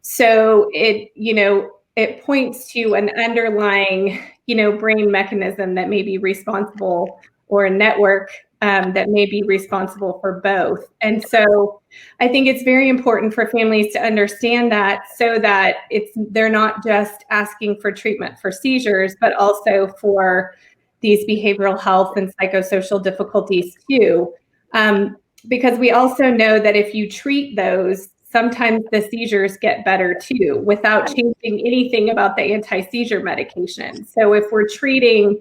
So it points to an underlying, brain mechanism that may be responsible, or a network that may be responsible for both. And so I think it's very important for families to understand that, so that they're not just asking for treatment for seizures, but also for these behavioral health and psychosocial difficulties too. Because we also know that if you treat those, sometimes the seizures get better too, without changing anything about the anti-seizure medication. So if we're treating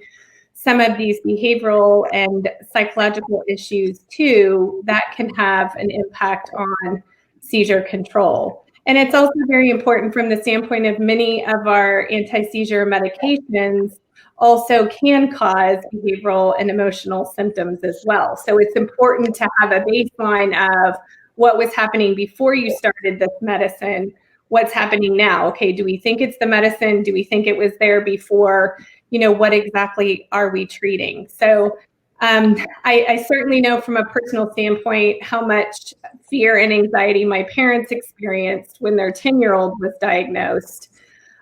some of these behavioral and psychological issues too, that can have an impact on seizure control. And it's also very important from the standpoint of many of our anti-seizure medications also can cause behavioral and emotional symptoms as well. So it's important to have a baseline of what was happening before you started this medicine, what's happening now. Okay, do we think it's the medicine? Do we think it was there before? What exactly are we treating? So I certainly know from a personal standpoint how much fear and anxiety my parents experienced when their 10-year-old was diagnosed,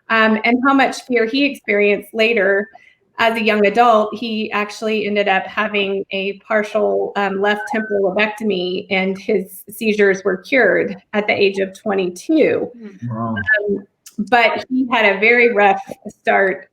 and how much fear he experienced later as a young adult. He actually ended up having a partial left temporal lobectomy, and his seizures were cured at the age of 22. Wow. But he had a very rough start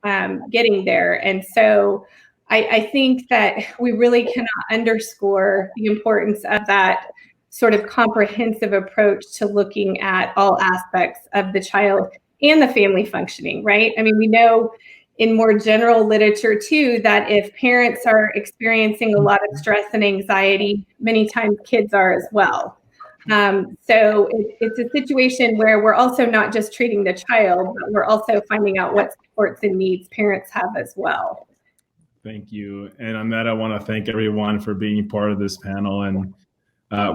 getting there. And so I think that we really cannot underscore the importance of that sort of comprehensive approach to looking at all aspects of the child and the family functioning, right? I mean, we know in more general literature too, that if parents are experiencing a lot of stress and anxiety, many times kids are as well. So it's a situation where we're also not just treating the child, but we're also finding out what supports and needs parents have as well. Thank you. And on that, I want to thank everyone for being part of this panel. And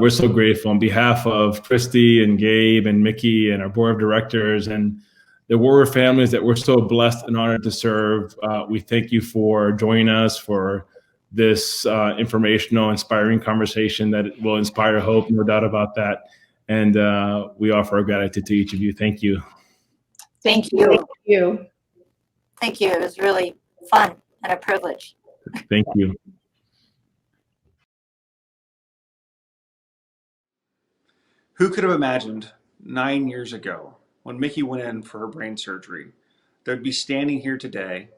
we're so grateful on behalf of Christy and Gabe and Mickie and our board of directors and the Warrior families that we're so blessed and honored to serve. We thank you for joining us for this informational, inspiring conversation that will inspire hope, no doubt about that. And we offer our gratitude to each of you. Thank you. Thank you. Thank you. Thank you. It was really fun and a privilege. Thank you. Who could have imagined 9 years ago, when Mickie went in for her brain surgery, that I'd be standing here today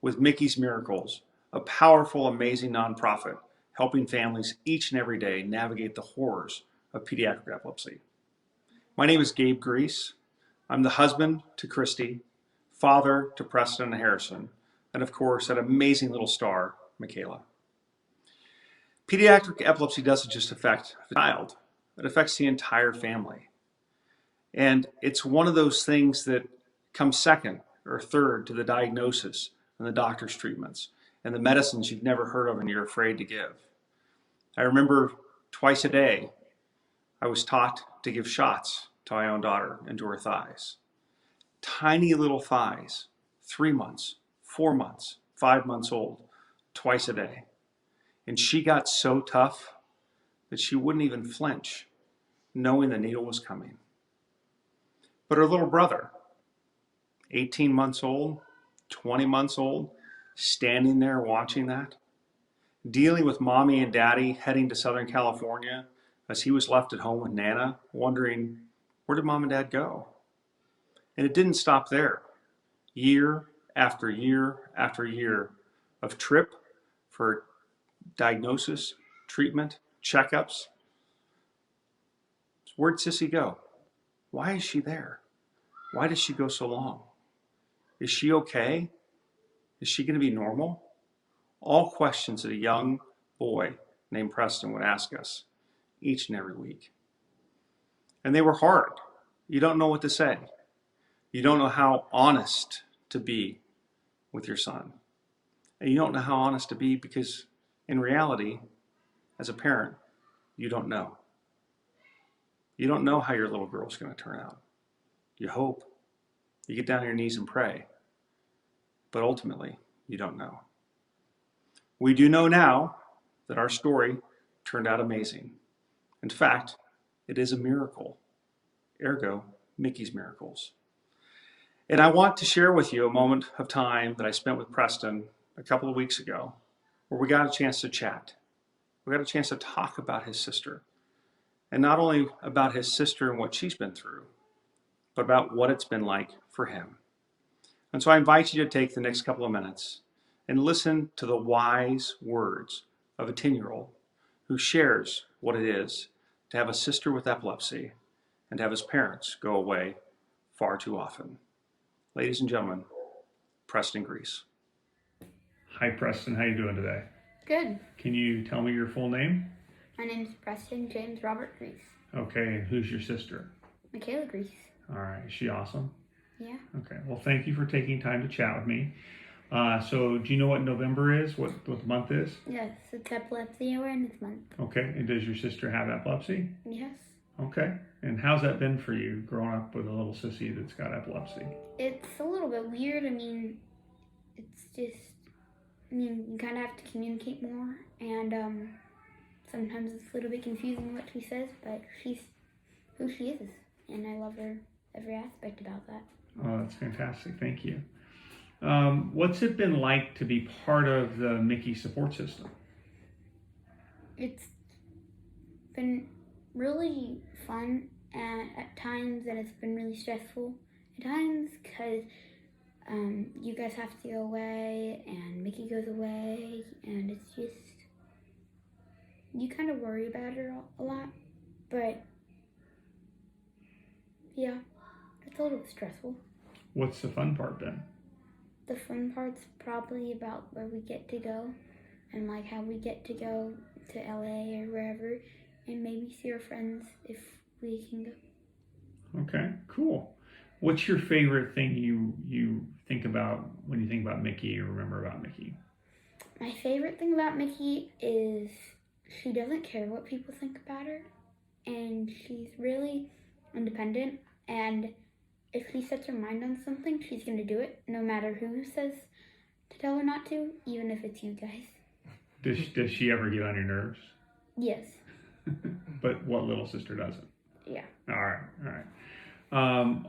with Mickie's Miracles, a powerful, amazing nonprofit helping families each and every day navigate the horrors of pediatric epilepsy. My name is Gabe Griess. I'm the husband to Christy, father to Preston and Harrison, and of course, that amazing little star, Michaela. Pediatric epilepsy doesn't just affect the child, it affects the entire family. And it's one of those things that comes second or third to the diagnosis and the doctor's treatments and the medicines you've never heard of and you're afraid to give. I remember twice a day, I was taught to give shots to my own daughter into her thighs. Tiny little thighs, 3 months, 4 months, 5 months old, twice a day. And she got so tough that she wouldn't even flinch, knowing the needle was coming. But her little brother, 18 months old, 20 months old, standing there watching that, dealing with mommy and daddy heading to Southern California as he was left at home with Nana, wondering, where did mom and dad go? And it didn't stop there. Year after year after year of trip for diagnosis, treatment, checkups. Where'd Sissy go? Why is she there? Why does she go so long? Is she okay? Is she going to be normal? All questions that a young boy named Preston would ask us each and every week. And they were hard. You don't know what to say. You don't know how honest to be with your son. And you don't know how honest to be because in reality, as a parent, you don't know. You don't know how your little girl's going to turn out. You hope. You get down on your knees and pray. But ultimately, you don't know. We do know now that our story turned out amazing. In fact, it is a miracle. Ergo, Mickie's miracles. And I want to share with you a moment of time that I spent with Preston a couple of weeks ago where we got a chance to chat. We got a chance to talk about his sister. And not only about his sister and what she's been through, but about what it's been like for him. And so I invite you to take the next couple of minutes and listen to the wise words of a 10-year-old who shares what it is to have a sister with epilepsy and to have his parents go away far too often. Ladies and gentlemen, Preston Griess. Hi, Preston. How you doing today? Good. Can you tell me your full name? My name is Preston James Robert Griess. Okay, and who's your sister? Michaela Griess. All right, is she awesome? Yeah. Okay, well, thank you for taking time to chat with me. So do you know what November is, what the month is? Yes, it's Epilepsy Awareness Month. Okay, and does your sister have epilepsy? Yes. Okay, and how's that been for you, growing up with a little sissy that's got epilepsy? It's a little bit weird. I mean, it's just, you kind of have to communicate more, and sometimes it's a little bit confusing what she says, but she's who she is, and I love her every aspect about that. Oh, that's fantastic. Thank you. What's it been like to be part of the Mickie support system? It's been really fun at times, and it's been really stressful at times because you guys have to go away, and Mickie goes away, and it's just, you kind of worry about her a lot, but yeah, it's a little stressful. What's the fun part then? The fun part's probably about where we get to go, and like how we get to go to LA or wherever, and maybe see our friends if we can go. Okay, cool. What's your favorite thing you think about when you think about Mickie or remember about Mickie? My favorite thing about Mickie is she doesn't care what people think about her, and she's really independent, and if she sets her mind on something, she's going to do it, no matter who says to tell her not to, even if it's you guys. Does she ever get on your nerves? Yes. But what little sister doesn't? Yeah. All right.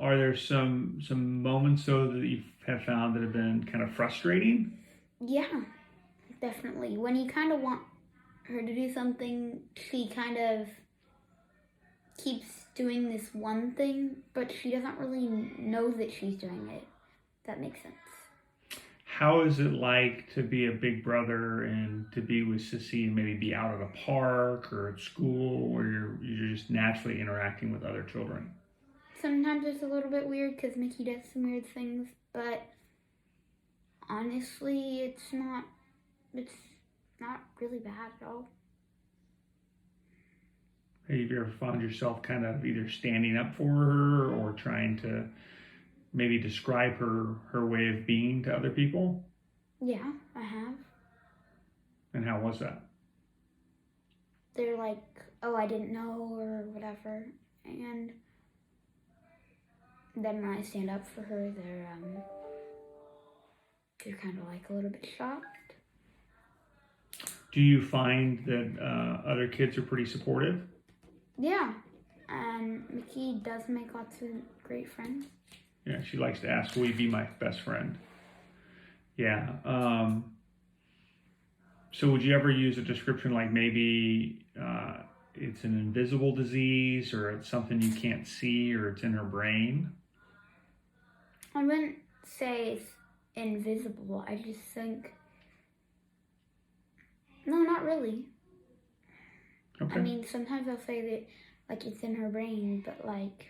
Are there some moments, though, that you have found that have been kind of frustrating? Yeah, definitely. When you kind of want her to do something, she kind of keeps doing this one thing, but she doesn't really know that she's doing it. If that makes sense. How is it like to be a big brother and to be with Sissy and maybe be out at a park or at school where you're just naturally interacting with other children? Sometimes it's a little bit weird because Mickie does some weird things, but honestly, it's not really bad at all. Have you ever found yourself kind of either standing up for her or trying to maybe describe her way of being to other people? Yeah, I have. And how was that? They're like, oh, I didn't know, or whatever. And then when I stand up for her, they're kind of like a little bit shocked. Do you find that other kids are pretty supportive? Yeah, and Mickie does make lots of great friends. Yeah, she likes to ask, will you be my best friend? Yeah. So would you ever use a description like maybe it's an invisible disease, or it's something you can't see, or it's in her brain? I wouldn't say it's invisible. I just think, no, not really. Okay. I mean, sometimes I'll say that, like, it's in her brain, but, like,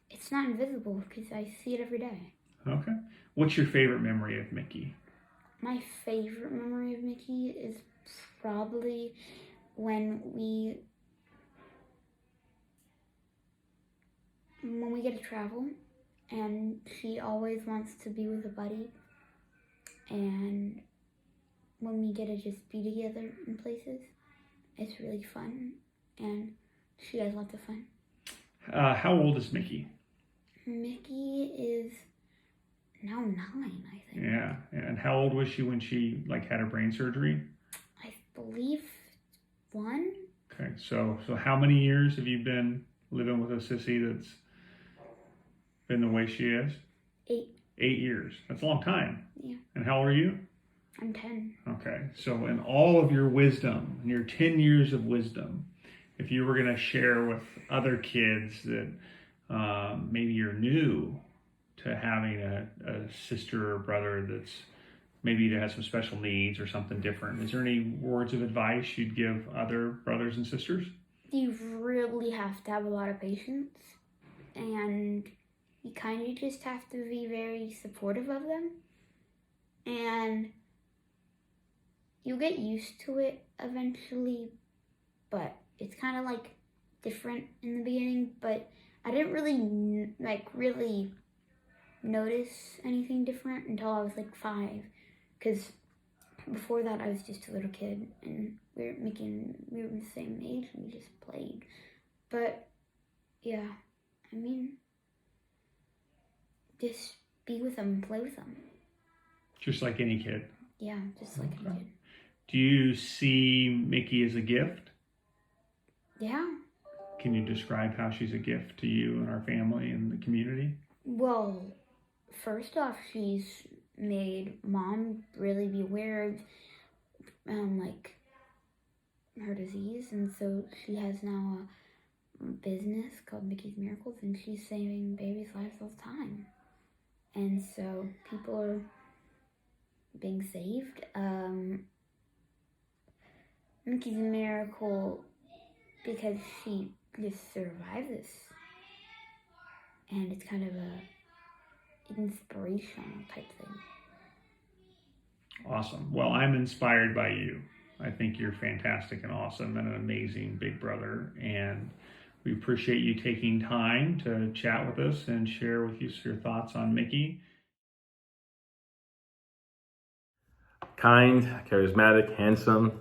it's not invisible because I see it every day. Okay. What's your favorite memory of Mickie? My favorite memory of Mickie is probably when we when we get to travel, and she always wants to be with a buddy, and when we get to just be together in places, it's really fun, and she has lots of fun. How old is Mickie? Mickie is now 9, I think. Yeah, and how old was she when she had her brain surgery? I believe 1. Okay, so how many years have you been living with a sissy that's been the way she is? 8. 8 years. That's a long time. Yeah. And how old are you? I'm 10. Okay, so in all of your wisdom, in your 10 years of wisdom, if you were going to share with other kids that maybe you're new to having a sister or brother that's maybe that has some special needs or something different, is there any words of advice you'd give other brothers and sisters? You really have to have a lot of patience, and you kind of just have to be very supportive of them, and you'll get used to it eventually, but it's kind of different in the beginning. But I didn't really really notice anything different until I was 5, because before that I was just a little kid, and we were the same age and we just played. But yeah, I mean, just be with them, play with them. Just like any kid. Yeah, just like any kid. Do you see Mickie as a gift? Yeah. Can you describe how she's a gift to you and our family and the community? Well, first off, she's made Mom really be aware of her disease, and so she has now a business called Mickie's Miracles, and she's saving babies' lives all the time. And so people are being saved. Mickie's a miracle because she just survived this, and it's kind of a inspirational type thing. Awesome. Well, I'm inspired by you. I think you're fantastic and awesome and an amazing big brother, and we appreciate you taking time to chat with us and share with us your thoughts on Mickie. Kind, charismatic, handsome,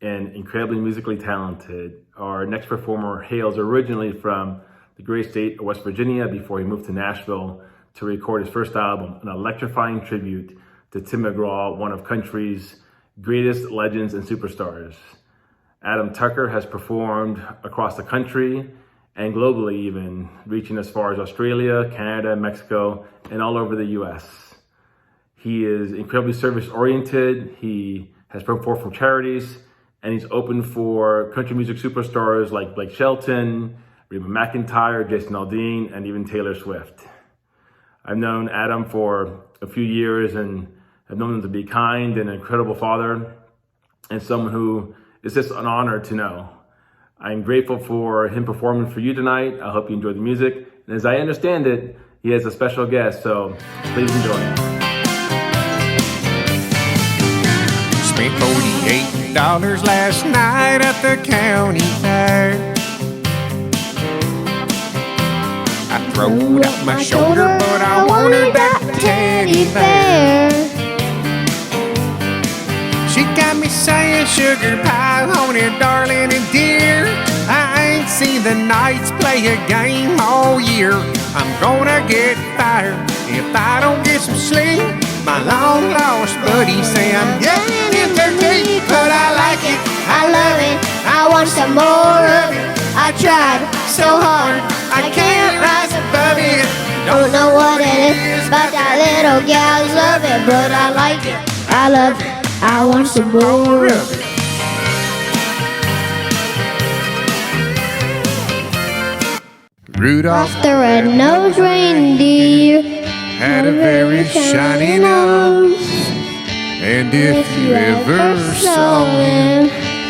and incredibly musically talented. Our next performer hails originally from the great state of West Virginia before he moved to Nashville to record his first album, an electrifying tribute to Tim McGraw, one of country's greatest legends and superstars. Adam Tucker has performed across the country and globally even, reaching as far as Australia, Canada, Mexico, and all over the US. He is incredibly service-oriented. He has performed for charities, and he's open for country music superstars like Blake Shelton, Reba McEntire, Jason Aldean, and even Taylor Swift. I've known Adam for a few years and have known him to be kind and an incredible father and someone who is just an honor to know. I'm grateful for him performing for you tonight. I hope you enjoy the music. And as I understand it, he has a special guest, so please enjoy. Spent $48 last night at the county fair. I throwed out my shoulder, but I wanted that teddy bear. She got me saying sugar pie, honey, darling, and dear. I ain't seen the Knights play a game all year. I'm gonna get fired if I don't get some sleep. My long lost buddy say I'm getting into deep, but I like it, I love it, I want some more of it. I tried so hard, I can't rise above it. Don't know what it is, but that little gal's love it. But I like it, I love it, I want some more of it. Rudolph the red-nosed reindeer had a very shiny nose, and if you ever saw him,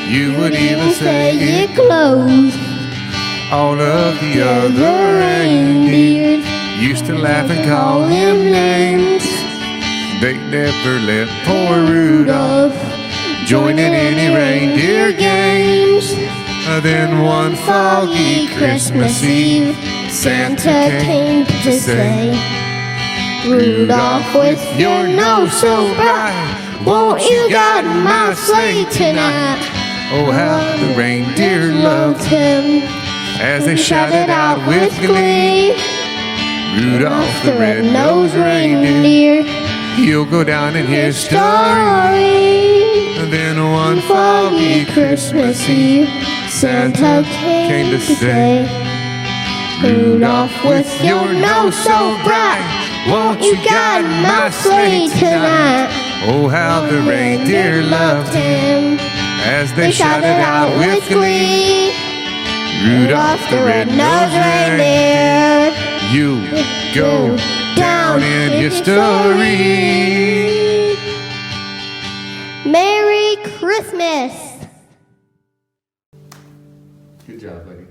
you would even say it glows. All of the other reindeers used to laugh and call him names. They never let poor Rudolph join in any reindeer games. Then one foggy Christmas Eve, Santa came to say, Rudolph, with your nose so bright, won't you guide my sleigh tonight? Oh, how the reindeer loved him as they shouted out with glee. Rudolph the red-nosed reindeer, he'll go down in history. And then one foggy Christmas Eve, Santa came to say, Rudolph, with your nose so bright, won't you guide my sleigh tonight? Oh, how the reindeer loved him as they shouted out with glee. Rudolph the red-nosed reindeer, you go down in history. Merry Christmas! Good job, lady.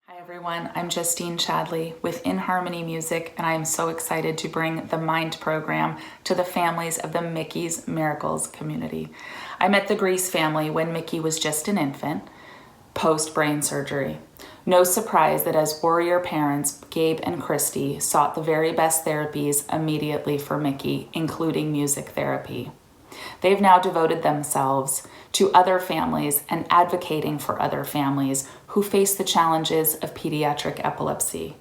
Hi everyone, I'm Justine Chadley with In Harmony Music, and I am so excited to bring the Mind program to the families of the Mickie's Miracles community. I met the Griess family when Mickie was just an infant, post-brain surgery. No surprise that as warrior parents, Gabe and Christy sought the very best therapies immediately for Mickie, including music therapy. They've now devoted themselves to other families and advocating for other families who face the challenges of pediatric epilepsy.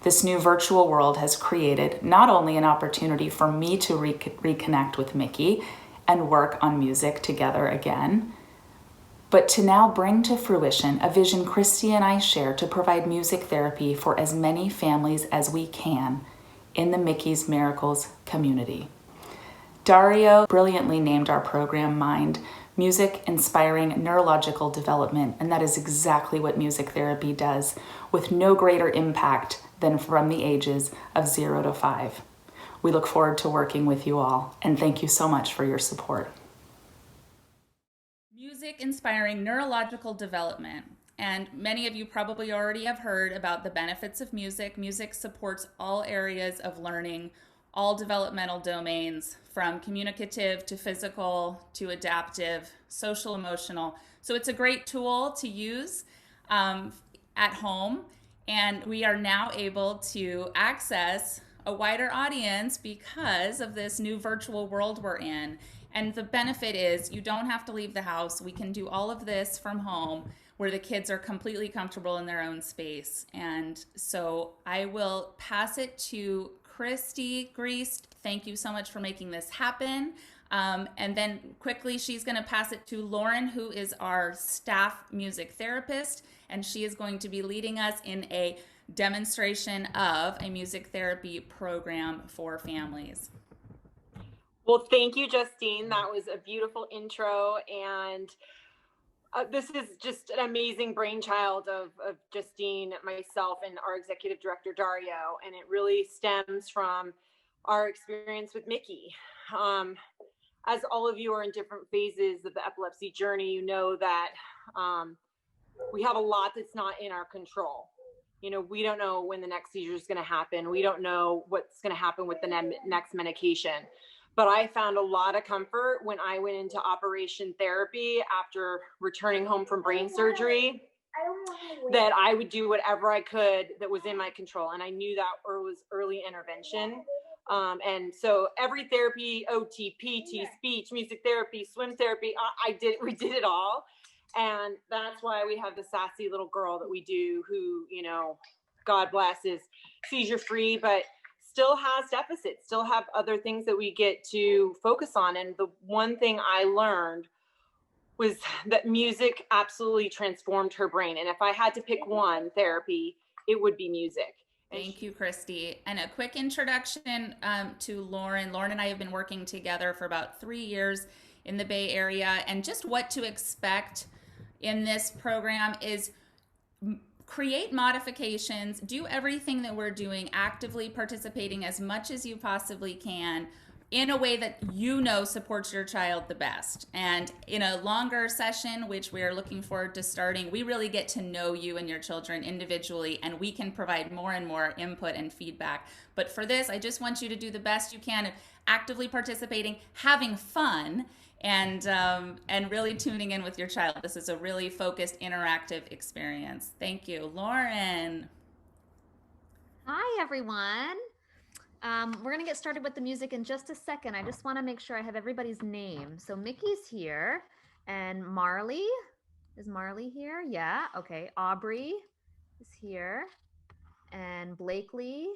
This new virtual world has created not only an opportunity for me to reconnect with Mickie and work on music together again, but to now bring to fruition a vision Christy and I share to provide music therapy for as many families as we can in the Mickie's Miracles community. Dario brilliantly named our program Mind, Music Inspiring Neurological Development, and that is exactly what music therapy does, with no greater impact than from the ages of 0 to 5. We look forward to working with you all, and thank you so much for your support. Music Inspiring Neurological Development. And many of you probably already have heard about the benefits of music. Music supports all areas of learning, all developmental domains, from communicative to physical to adaptive, social, emotional. So it's a great tool to use at home. And we are now able to access a wider audience because of this new virtual world we're in. And the benefit is you don't have to leave the house. We can do all of this from home where the kids are completely comfortable in their own space. And so I will pass it to Christy Griess. Thank you so much for making this happen. And then quickly, she's going to pass it to Lauren, who is our staff music therapist, and she is going to be leading us in a demonstration of a music therapy program for families. Well, thank you, Justine. That was a beautiful intro, and this is just an amazing brainchild of Justine, myself, and our executive director, Dario, and it really stems from our experience with Mickie. As all of you are in different phases of the epilepsy journey, you know that we have a lot that's not in our control. You know, we don't know when the next seizure is going to happen. We don't know what's going to happen with the next medication. But I found a lot of comfort when I went into operation therapy after returning home from brain surgery, that I would do whatever I could that was in my control. And I knew that was early intervention. And so every therapy, OT, PT, speech, music therapy, swim therapy, we did it all. And that's why we have the sassy little girl that we do who, you know, God bless, is seizure free, but still has deficits, still have other things that we get to focus on. And the one thing I learned was that music absolutely transformed her brain. And if I had to pick one therapy, it would be music. Thank you, Christy. And a quick introduction to Lauren. Lauren and I have been working together for about 3 years in the Bay Area. And just what to expect in this program is create modifications, do everything that we're doing, actively participating as much as you possibly can in a way that you know supports your child the best. And in a longer session, which we are looking forward to starting, we really get to know you and your children individually, and we can provide more and more input and feedback. But for this, I just want you to do the best you can of actively participating, having fun, and really tuning in with your child. This is a really focused, interactive experience. Thank you. Lauren. Hi, everyone. We're going to get started with the music in just a second. I just want to make sure I have everybody's name. So Mickey's here, and Marley. Is Marley here? Yeah. Okay. Aubrey is here, and Blakely.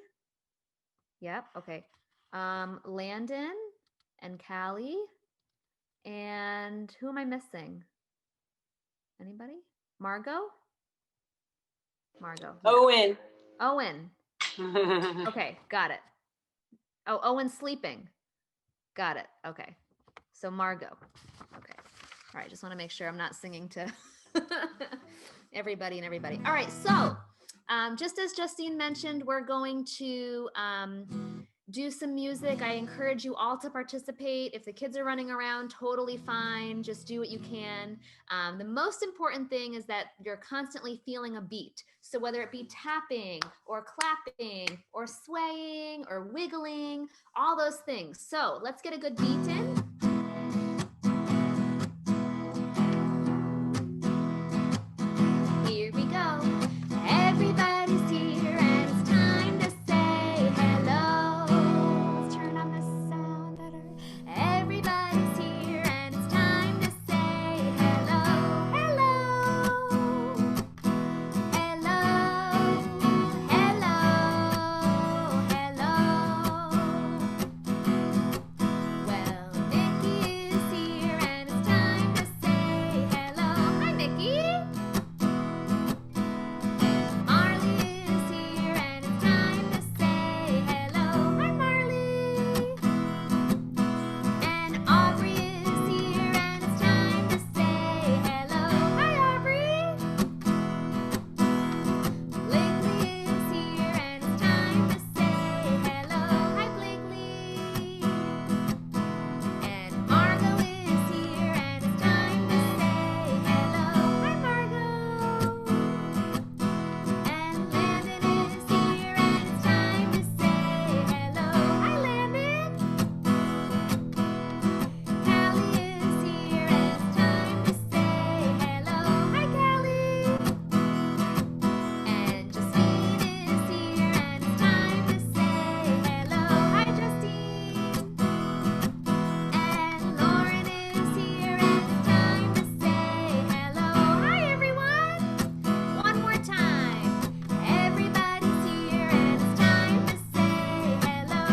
Yep. Okay. Landon and Callie. And who am I missing? Anybody? Margot? Margot. Yeah. Owen. Owen. Okay, got it. Oh, Owen's sleeping. Got it. Okay. So Margot. Okay. All right, just want to make sure I'm not singing to everybody and everybody. All right, so just as Justine mentioned, we're going to do some music. I encourage you all to participate. If the kids are running around, totally fine. Just do what you can. The most important thing is that you're constantly feeling a beat. So whether it be tapping or clapping or swaying or wiggling, all those things. So let's get a good beat in. Here we go. Everybody's here and it's time to say hello. Let's turn on the sound better. Everybody's here and it's time to say hello. Hello. Hello. Hello. Hello. Well, Mickey is here and it's time to say hello. Hi, Mickey. Marley is here and it's time to say hello. Hi, Marley. And Aubrey is here and it's time to say hello. Hi, Aubrey. Blakely is here and it's time to say hello. Hi, Blakely. And Margot is here and it's time to say hello. Hi, Margot. And Landon is here and it's time to say hello. Hi, Landon. Callie is here and it's time to say hello. Hi, Callie. And Justine is here and it's time to say hello. Hi, Justine. And Lauren is here and it's time to say hello. Hi, everyone. One more time. Everybody's here and it's time to say hello.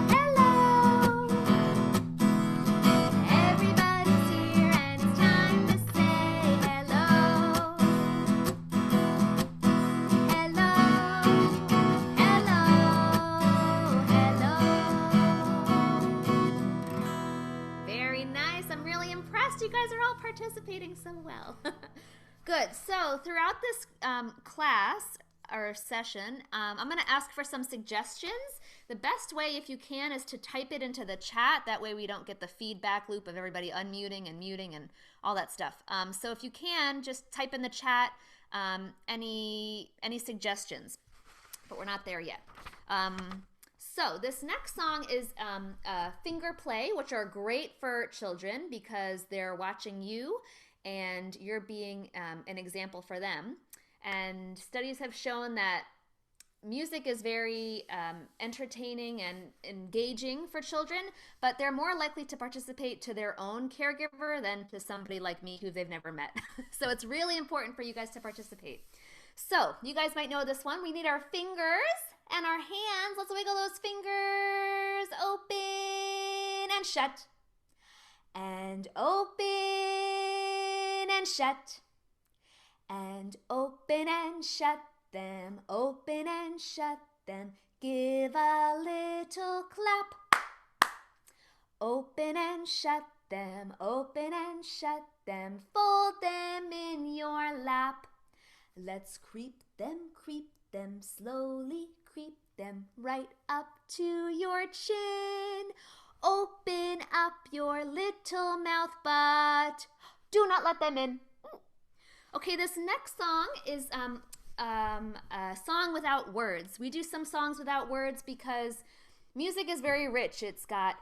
Hello. Everybody's here and it's time to say hello. Hello. Hello. Very nice. I'm really impressed. You guys are all participating so well. Good. So throughout this class or session, I'm going to ask for some suggestions. The best way, if you can, is to type it into the chat. That way we don't get the feedback loop of everybody unmuting and muting and all that stuff. So if you can, just type in the chat any suggestions. But we're not there yet. So this next song is Finger Play, which are great for children because they're watching you and you're being an example for them. And studies have shown that music is very entertaining and engaging for children, but they're more likely to participate to their own caregiver than to somebody like me who they've never met. So it's really important for you guys to participate. So you guys might know this one. We need our fingers and our hands. Let's wiggle those fingers. Open and shut. And open and shut. And open and shut them. Open and shut them. Give a little clap. Open and shut them. Open and shut them. Fold them in your lap. Let's creep them, slowly creep them right up to your chin. Open up your little mouth, but do not let them in. Okay, this next song is a song without words. We do some songs without words because music is very rich. It's got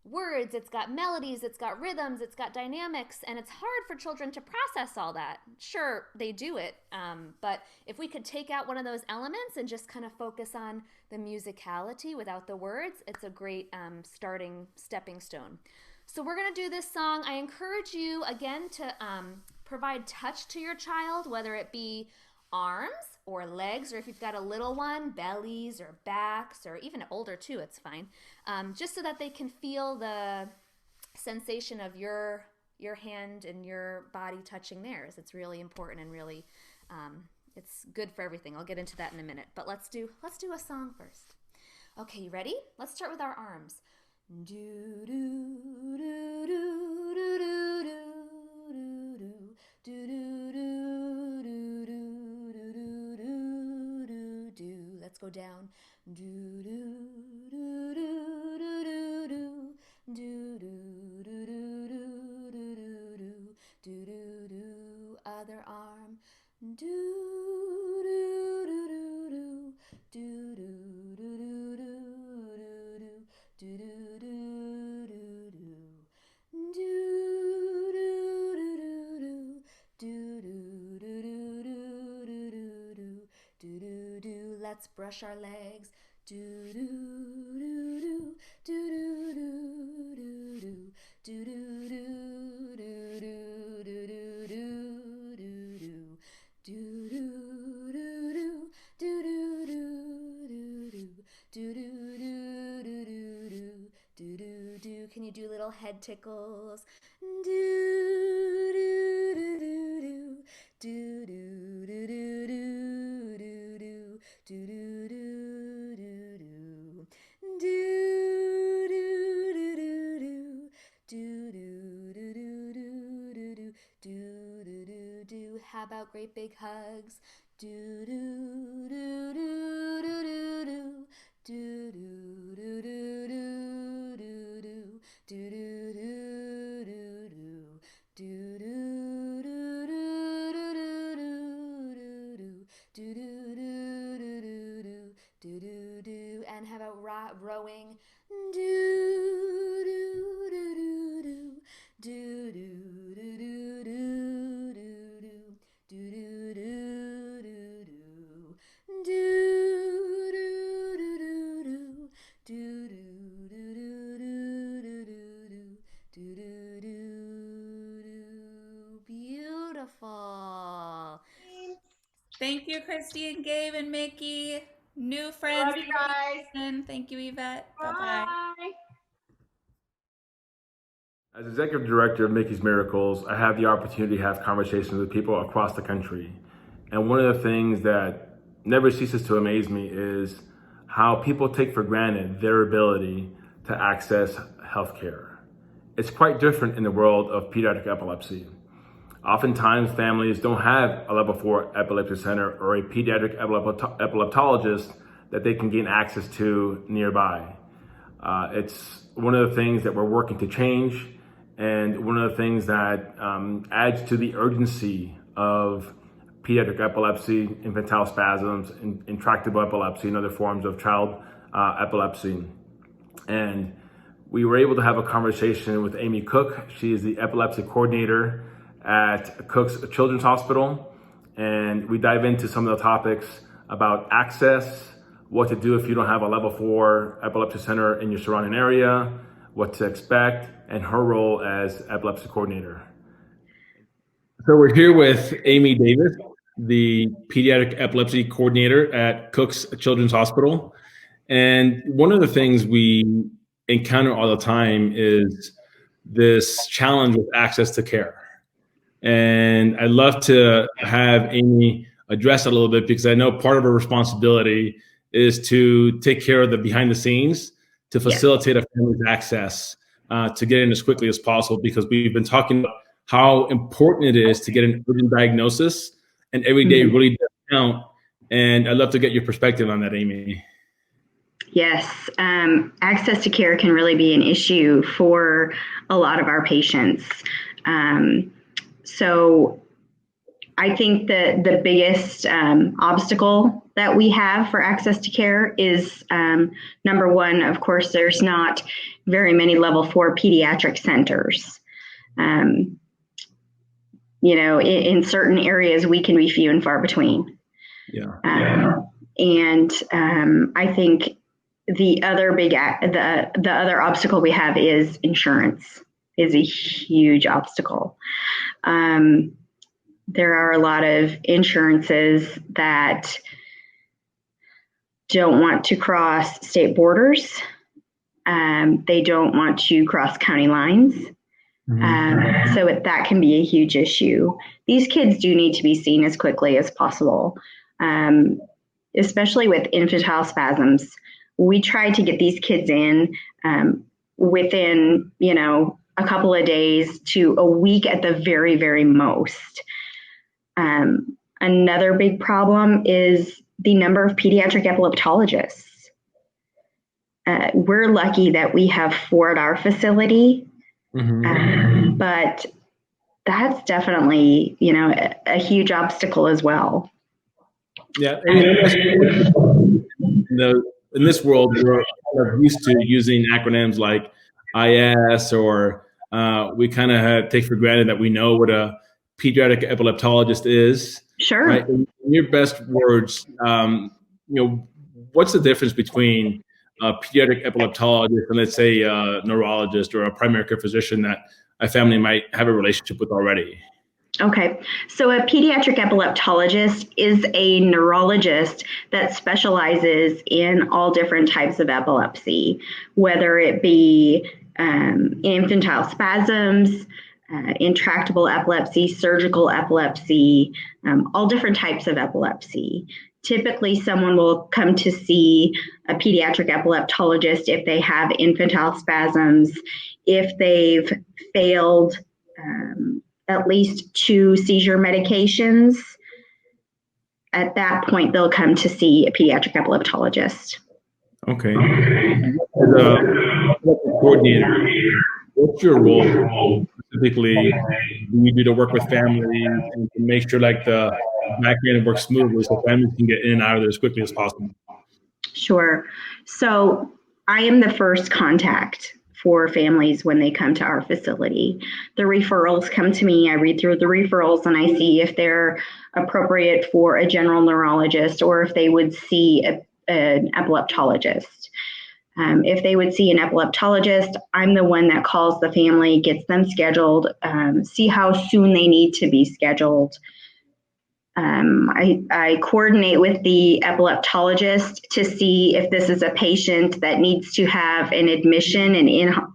words, it's got melodies, it's got rhythms, it's got dynamics, and it's hard for children to process all that. Sure, they do it, but if we could take out one of those elements and just kind of focus on the musicality without the words, it's a great stepping stone. So we're going to do this song. I encourage you, again, to provide touch to your child, whether it be arms or legs, or if you've got a little one, bellies or backs, or even older too, it's fine. Just so that they can feel the sensation of your hand and your body touching theirs. It's really important and really, it's good for everything. I'll get into that in a minute, but let's do a song first. Okay, you ready? Let's start with our arms. Do do do do do do do do do do do do. Let's go down. Do do do do do do do do do do do do. Other arm. Do do do do do do do do do do do. Let's brush our legs. Do do do do do do do do do do do do do do do do. Can you do little head tickles? Do do do do do do do do do do do do do do. How about great big hugs? Do do do do do do do do do do do do do do. And how about rowing? Do do do do do do do do Beautiful. Thank you, Christy and Gabe and Mickie. New friends. Love you guys. Thank you, Yvette. Bye-bye. As executive director of Mickie's Miracles, I have the opportunity to have conversations with people across the country. And one of the things that never ceases to amaze me is how people take for granted their ability to access healthcare. It's quite different in the world of pediatric epilepsy. Oftentimes, families don't have a level 4 epilepsy center or a pediatric epileptologist that they can gain access to nearby. It's one of the things that we're working to change, and one of the things that adds to the urgency of pediatric epilepsy, infantile spasms, intractable epilepsy, and other forms of child epilepsy. And we were able to have a conversation with Amy Cook. She is the epilepsy coordinator at Cook's Children's Hospital. And we dive into some of the topics about access, what to do if you don't have a level 4 epilepsy center in your surrounding area, what to expect, and her role as epilepsy coordinator. So we're here with Amy Davis, the pediatric epilepsy coordinator at Cook's Children's Hospital. And one of the things we encounter all the time is this challenge with access to care. And I'd love to have Amy address it a little bit, because I know part of her responsibility is to take care of the behind the scenes to facilitate a family's access to get in as quickly as possible, because we've been talking about how important it is to get an urgent diagnosis, and every day really does count. And I'd love to get your perspective on that, Amy. Yes, access to care can really be an issue for a lot of our patients. So I think the biggest obstacle that we have for access to care is number one, of course, there's not very many level 4 pediatric centers. In certain areas, we can be few and far between. Yeah. And I think the other the other obstacle we have is insurance is a huge obstacle. There are a lot of insurances that don't want to cross state borders. They don't want to cross county lines. So that can be a huge issue. These kids do need to be seen as quickly as possible, especially with infantile spasms. We try to get these kids in within, a couple of days to a week at the very, very most. Another big problem is the number of pediatric epileptologists. We're lucky that we have 4 at our facility. But that's definitely, a huge obstacle as well. Yeah. In this world, we're kind of used to using acronyms like IS, or we kind of take for granted that we know what a pediatric epileptologist is. Sure. Right? In your best words, what's the difference between a pediatric epileptologist and, let's say, a neurologist or a primary care physician that a family might have a relationship with already? Okay, so a pediatric epileptologist is a neurologist that specializes in all different types of epilepsy, whether it be infantile spasms, intractable epilepsy, surgical epilepsy, all different types of epilepsy. Typically, someone will come to see a pediatric epileptologist if they have infantile spasms, if they've failed at least 2 seizure medications. At that point, they'll come to see a pediatric epileptologist. Okay. As a coordinator, what's your role specifically? Do you do to work with families and to make sure the back end works smoothly so families can get in and out of there as quickly as possible? Sure. So I am the first contact for families when they come to our facility. The referrals come to me. I read through the referrals and I see if they're appropriate for a general neurologist or if they would see an epileptologist. If they would see an epileptologist, I'm the one that calls the family, gets them scheduled, see how soon they need to be scheduled. I coordinate with the epileptologist to see if this is a patient that needs to have an admission, an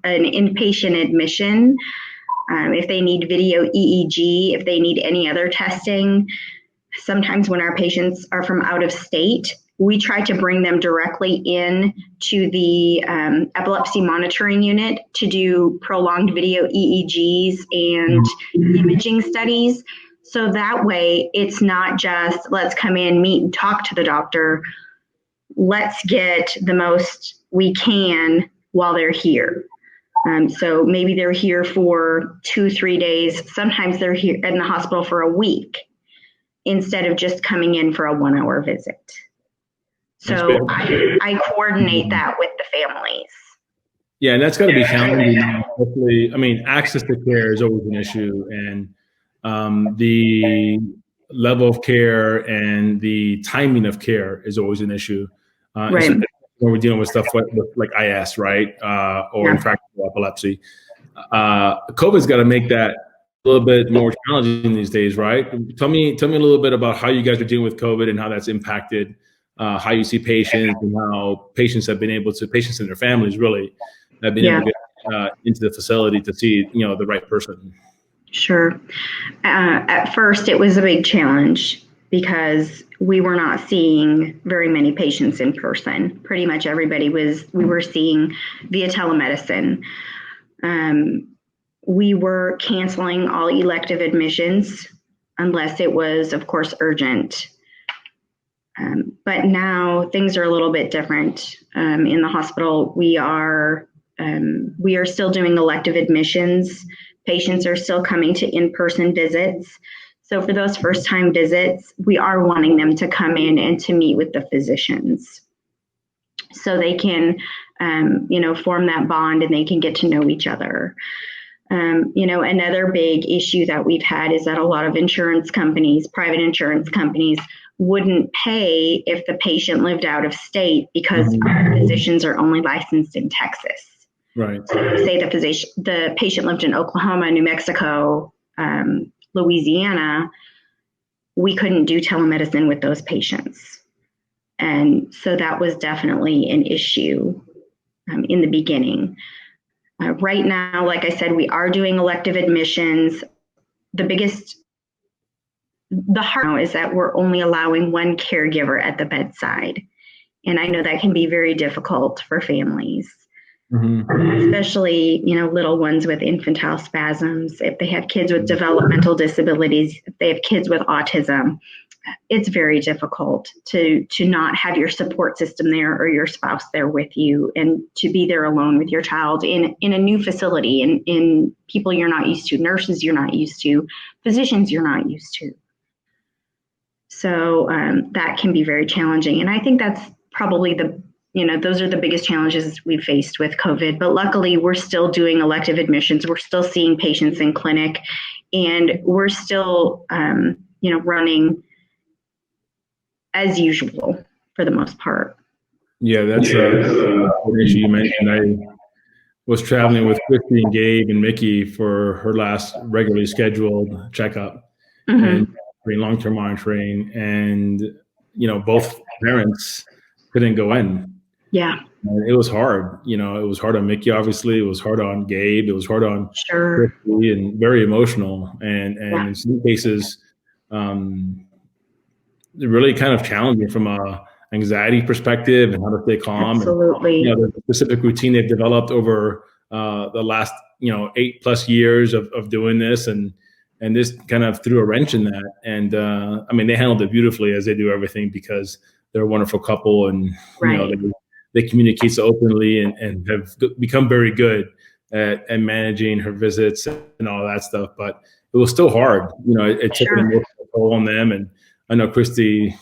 inpatient admission, if they need video EEG, if they need any other testing. Sometimes when our patients are from out of state, we try to bring them directly in to the epilepsy monitoring unit to do prolonged video EEGs and imaging studies. So that way, it's not just let's come in, meet, and talk to the doctor. Let's get the most we can while they're here. So maybe they're here for 2-3 days. Sometimes they're here in the hospital for a week instead of just coming in for a 1-hour visit. So I coordinate that with the families. Yeah, and that's got to be challenging. Especially, access to care is always an issue, and the level of care and the timing of care is always an issue. Right. When we're dealing with stuff like IS, right, or intractable epilepsy. COVID's got to make that a little bit more challenging these days, right? Tell me a little bit about how you guys are dealing with COVID and how that's impacted how you see patients and how patients and their families really have been able to get into the facility to see, the right person. Sure. At first, it was a big challenge because we were not seeing very many patients in person. Pretty much everybody we were seeing via telemedicine. We were canceling all elective admissions unless it was, of course, urgent. But now things are a little bit different. In the hospital, we are still doing elective admissions. Patients are still coming to in-person visits. So for those first time visits, we are wanting them to come in and to meet with the physicians so they can, form that bond and they can get to know each other. Another big issue that we've had is that a lot of insurance companies, private insurance companies, wouldn't pay if the patient lived out of state because our physicians are only licensed in Texas. Right. So say the patient lived in Oklahoma, New Mexico, Louisiana, we couldn't do telemedicine with those patients. And so that was definitely an issue in the beginning. Right now, like I said, we are doing elective admissions. The hard now is that we're only allowing one caregiver at the bedside. And I know that can be very difficult for families, especially, little ones with infantile spasms. If they have kids with developmental disabilities, if they have kids with autism, it's very difficult to not have your support system there or your spouse there with you and to be there alone with your child in a new facility and in people you're not used to, nurses you're not used to, physicians you're not used to. So that can be very challenging. And I think that's probably those are the biggest challenges we've faced with COVID. But luckily, we're still doing elective admissions. We're still seeing patients in clinic, and we're still, running as usual for the most part. Yeah, that's an issue you mentioned. I was traveling with Christy and Gabe and Mickie for her last regularly scheduled checkup and long-term monitoring, and both parents couldn't go in. Yeah. And it was hard. It was hard on Mickie, obviously. It was hard on Gabe. It was hard on Christy, and very emotional. And in some cases, really kind of challenging from a anxiety perspective and how to stay calm. Absolutely. And, the specific routine they've developed over the last 8+ years of doing this, and this kind of threw a wrench in that. And they handled it beautifully, as they do everything, because they're a wonderful couple, and they communicate so openly and have become very good at managing her visits and all that stuff. But it was still hard. It took an emotional toll on them. And I know Christy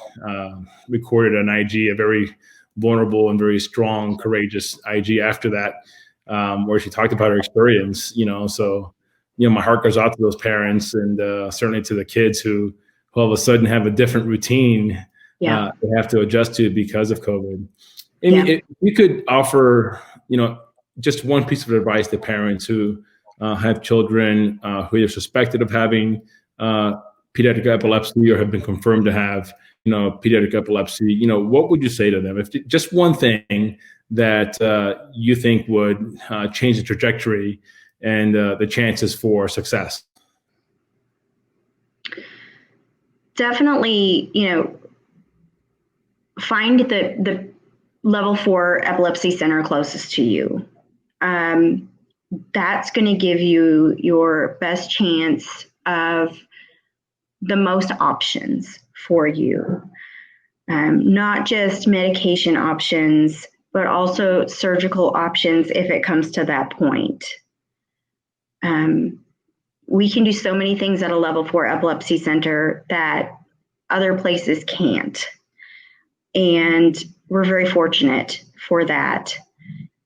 recorded an IG, a very vulnerable and very strong, courageous IG after that, where she talked about her experience. So my heart goes out to those parents, and certainly to the kids who all of a sudden have a different routine they have to adjust to because of COVID. And if you could offer, just one piece of advice to parents who have children who are suspected of having pediatric epilepsy or have been confirmed to have, pediatric epilepsy, what would you say to them? If just one thing that you think would change the trajectory and the chances for success? Definitely, find the level 4 epilepsy center closest to you. That's going to give you your best chance of the most options for you. Not just medication options, but also surgical options if it comes to that point. We can do so many things at a level 4 epilepsy center that other places can't. And we're very fortunate for that.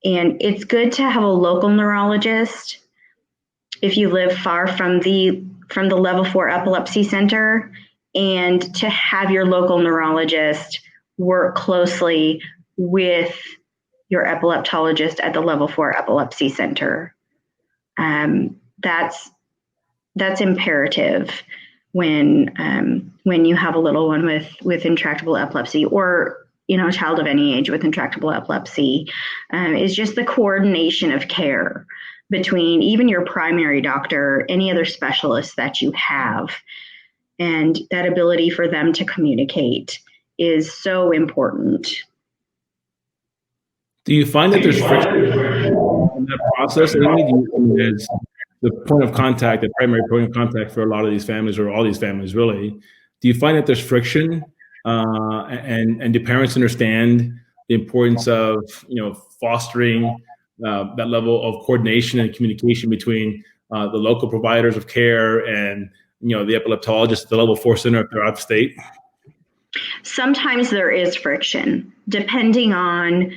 And it's good to have a local neurologist if you live far from the level 4 epilepsy center, and to have your local neurologist work closely with your epileptologist at the level 4 epilepsy center. That's imperative when you have a little one with intractable epilepsy, or a child of any age with intractable epilepsy, is just the coordination of care between even your primary doctor, any other specialist that you have, and that ability for them to communicate is so important. Do you find that there's friction in that process, Amy? As the point of contact, the primary point of contact for a lot of these families, or all these families really, do you find that there's friction, and do parents understand the importance of fostering that level of coordination and communication between the local providers of care and the epileptologist at the level 4 center if they're out of state? Sometimes there is friction, depending on,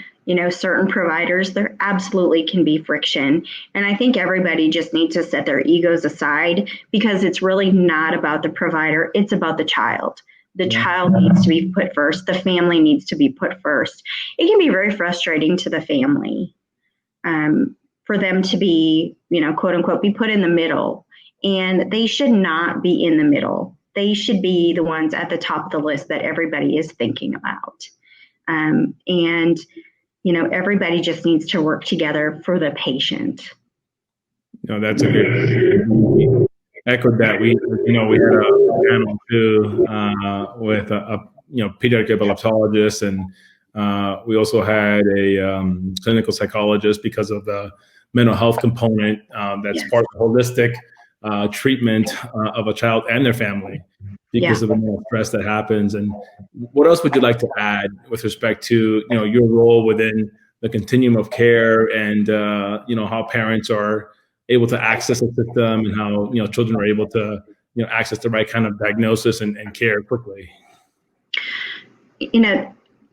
certain providers, there absolutely can be friction. And I think everybody just needs to set their egos aside, because it's really not about the provider, it's about the child. The child needs to be put first. The family needs to be put first. It can be very frustrating to the family for them to be, quote unquote, be put in the middle. And they should not be in the middle. They should be the ones at the top of the list that everybody is thinking about. And, everybody just needs to work together for the patient. No, that's a good echoed that. We had a panel too with a pediatric epileptologist, and we also had a clinical psychologist because of the mental health component that's part of the holistic treatment of a child and their family because of the mental stress that happens. And what else would you like to add with respect to your role within the continuum of care, and how parents are able to access the system, and how children are able to access the right kind of diagnosis and care quickly?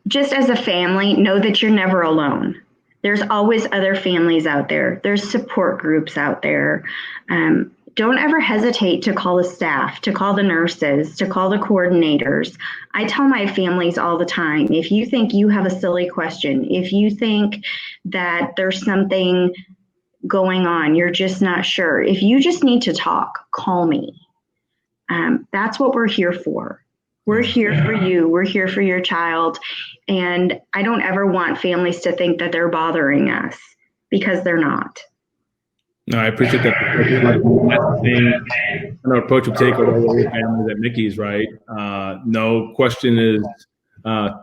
Just as a family, know that you're never alone. There's always other families out there. There's support groups out there. Don't ever hesitate to call the staff, to call the nurses, to call the coordinators. I tell my families all the time, if you think you have a silly question, if you think that there's something going on, you're just not sure, if you just need to talk, call me. That's what we're here for. We're here for you. We're here for your child. And I don't ever want families to think that they're bothering us, because they're not. No, I appreciate that. That's the same approach we take with all the families at Mickie's, right? No question is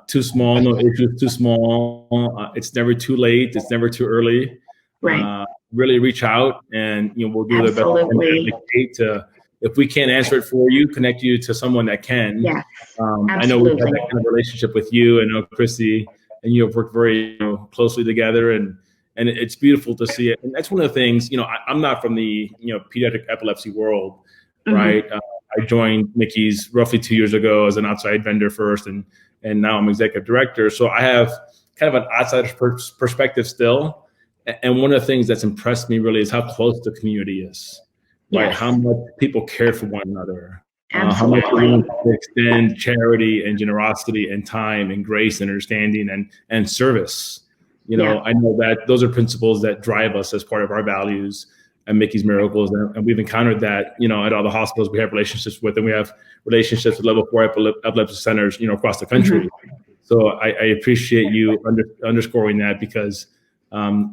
too small. No issue is too small. It's never too late. It's never too early. Right. Really reach out, and we'll do the best to. If we can't answer it for you, connect you to someone that can. Yes, I know we've had that kind of relationship with you. I know Chrissy and you have worked very closely together, and it's beautiful to see it. And that's one of the things, I'm not from the pediatric epilepsy world, right? I joined Mickie's roughly 2 years ago as an outside vendor first, and now I'm executive director. So I have kind of an outside perspective still. And one of the things that's impressed me really is how close the community is. Right, how much people care for one another, how much they extend charity and generosity and time and grace and understanding and service. I know that those are principles that drive us as part of our values at Mickie's Miracles, and we've encountered that at all the hospitals we have relationships with, and we have relationships with level 4 epilepsy centers across the country. So I appreciate you underscoring that, because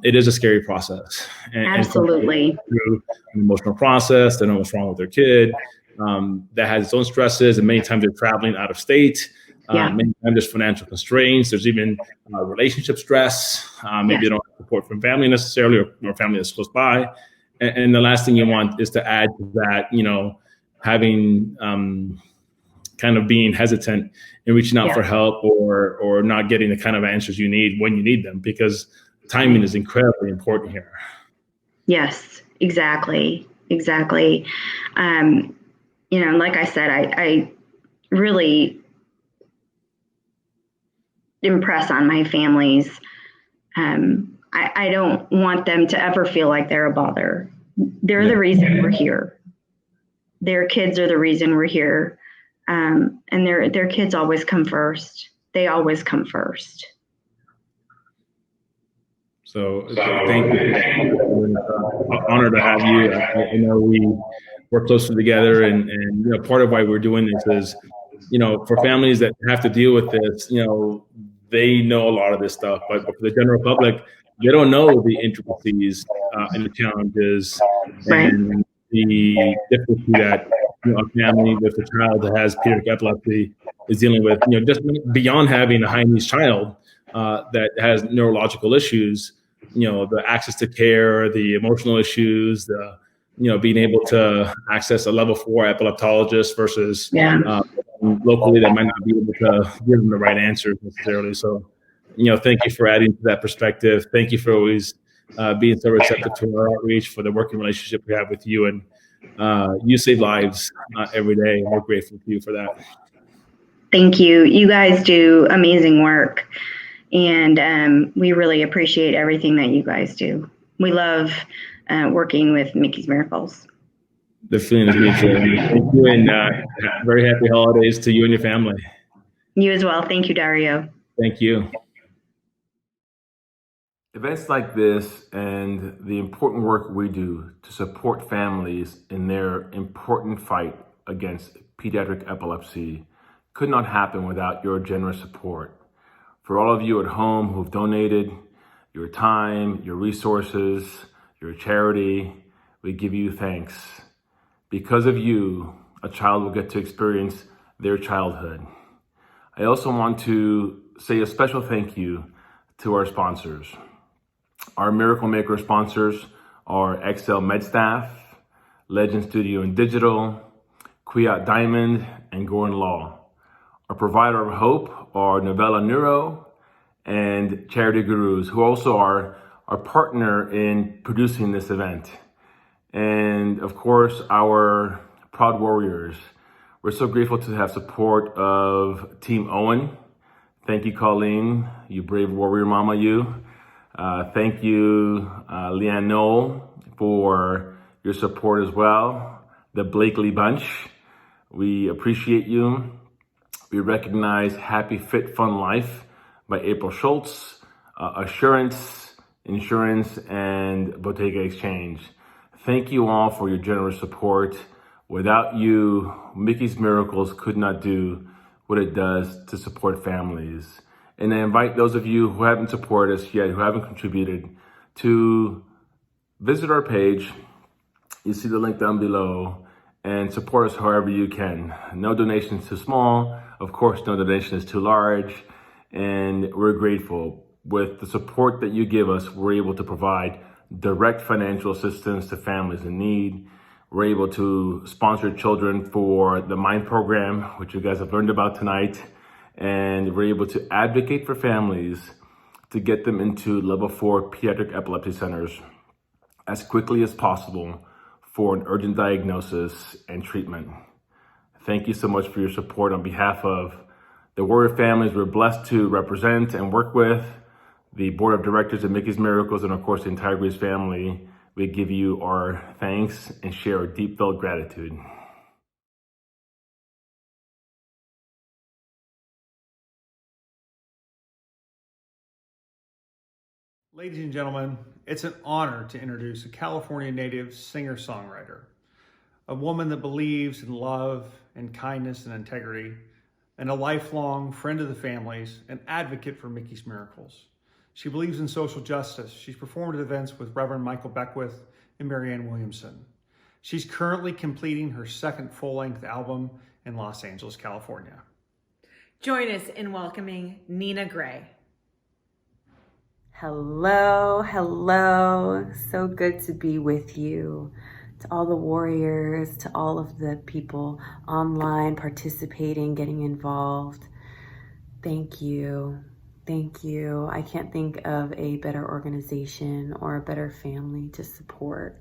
it is a scary process. Absolutely. And through an emotional process, they know what's wrong with their kid. That has its own stresses, and many times they're traveling out of state. Many times there's financial constraints. There's even relationship stress. Maybe they don't have support from family necessarily, or family that's close by. And the last thing you want is to add to that, having kind of being hesitant and reaching out for help, or not getting the kind of answers you need when you need them, because timing is incredibly important here. Yes, exactly. Like I said, I really impress on my families. I don't want them to ever feel like they're a bother. They're the reason we're here. Their kids are the reason we're here. And their kids always come first. They always come first. So thank you. Honor to have you. I know we work closely together, and part of why we're doing this is, for families that have to deal with this, they know a lot of this stuff, but for the general public, they don't know the intricacies and the challenges and the difficulty that a family with a child that has pediatric epilepsy is dealing with. Just beyond having a high needs child that has neurological issues, the access to care, the emotional issues, the being able to access a level 4 epileptologist versus locally that might not be able to give them the right answers necessarily. So, thank you for adding to that perspective. Thank you for always being so receptive to our outreach, for the working relationship we have with you. And You save lives every day. We're grateful to you for that. Thank you. You guys do amazing work, and we really appreciate everything that you guys do. We love working with Mickie's Miracles. The feeling is mutual. Thank you, and very happy holidays to you and your family. You as well. Thank you, Dario. Thank you. Events like this and the important work we do to support families in their important fight against pediatric epilepsy could not happen without your generous support. For all of you at home who've donated your time, your resources, your charity, we give you thanks. Because of you, a child will get to experience their childhood. I also want to say a special thank you to our sponsors. Our Miracle Maker sponsors are XL MedStaff, Legend Studio and Digital, Kwiat Diamond, and Gorin Law. Our provider of hope are Novella Neuro and Charity Gurus, who also are our partner in producing this event. And of course, our proud warriors. We're so grateful to have support of Team Owen. Thank you, Colleen, you brave warrior mama, you. Thank you, Leanne Knoll, for your support as well. The Blakely Bunch, we appreciate you. We recognize Happy Fit Fun Life by April Schultz, Assurance, Insurance, and Bottega Exchange. Thank you all for your generous support. Without you, Mickie's Miracles could not do what it does to support families. And I invite those of you who haven't supported us yet, who haven't contributed, to visit our page. You see the link down below, and support us however you can. No donation is too small. Of course, no donation is too large. And we're grateful. With the support that you give us, we're able to provide direct financial assistance to families in need. We're able to sponsor children for the MIND program, which you guys have learned about tonight. And we're able to advocate for families to get them into level 4 pediatric epilepsy centers as quickly as possible for an urgent diagnosis and treatment. Thank you so much for your support on behalf of the warrior families we're blessed to represent and work with, the board of directors of Mickie's Miracles, and of course the entire Griess family. We give you our thanks and share our deep felt gratitude. Ladies and gentlemen, it's an honor to introduce a California native singer-songwriter, a woman that believes in love and kindness and integrity, and a lifelong friend of the families, an advocate for Mickie's Miracles. She believes in social justice. She's performed at events with Reverend Michael Beckwith and Marianne Williamson. She's currently completing her second full-length album in Los Angeles, California. Join us in welcoming Nina Gray. Hello, hello. So good to be with you. To all the warriors, to all of the people online participating, getting involved. Thank you. Thank you. I can't think of a better organization or a better family to support.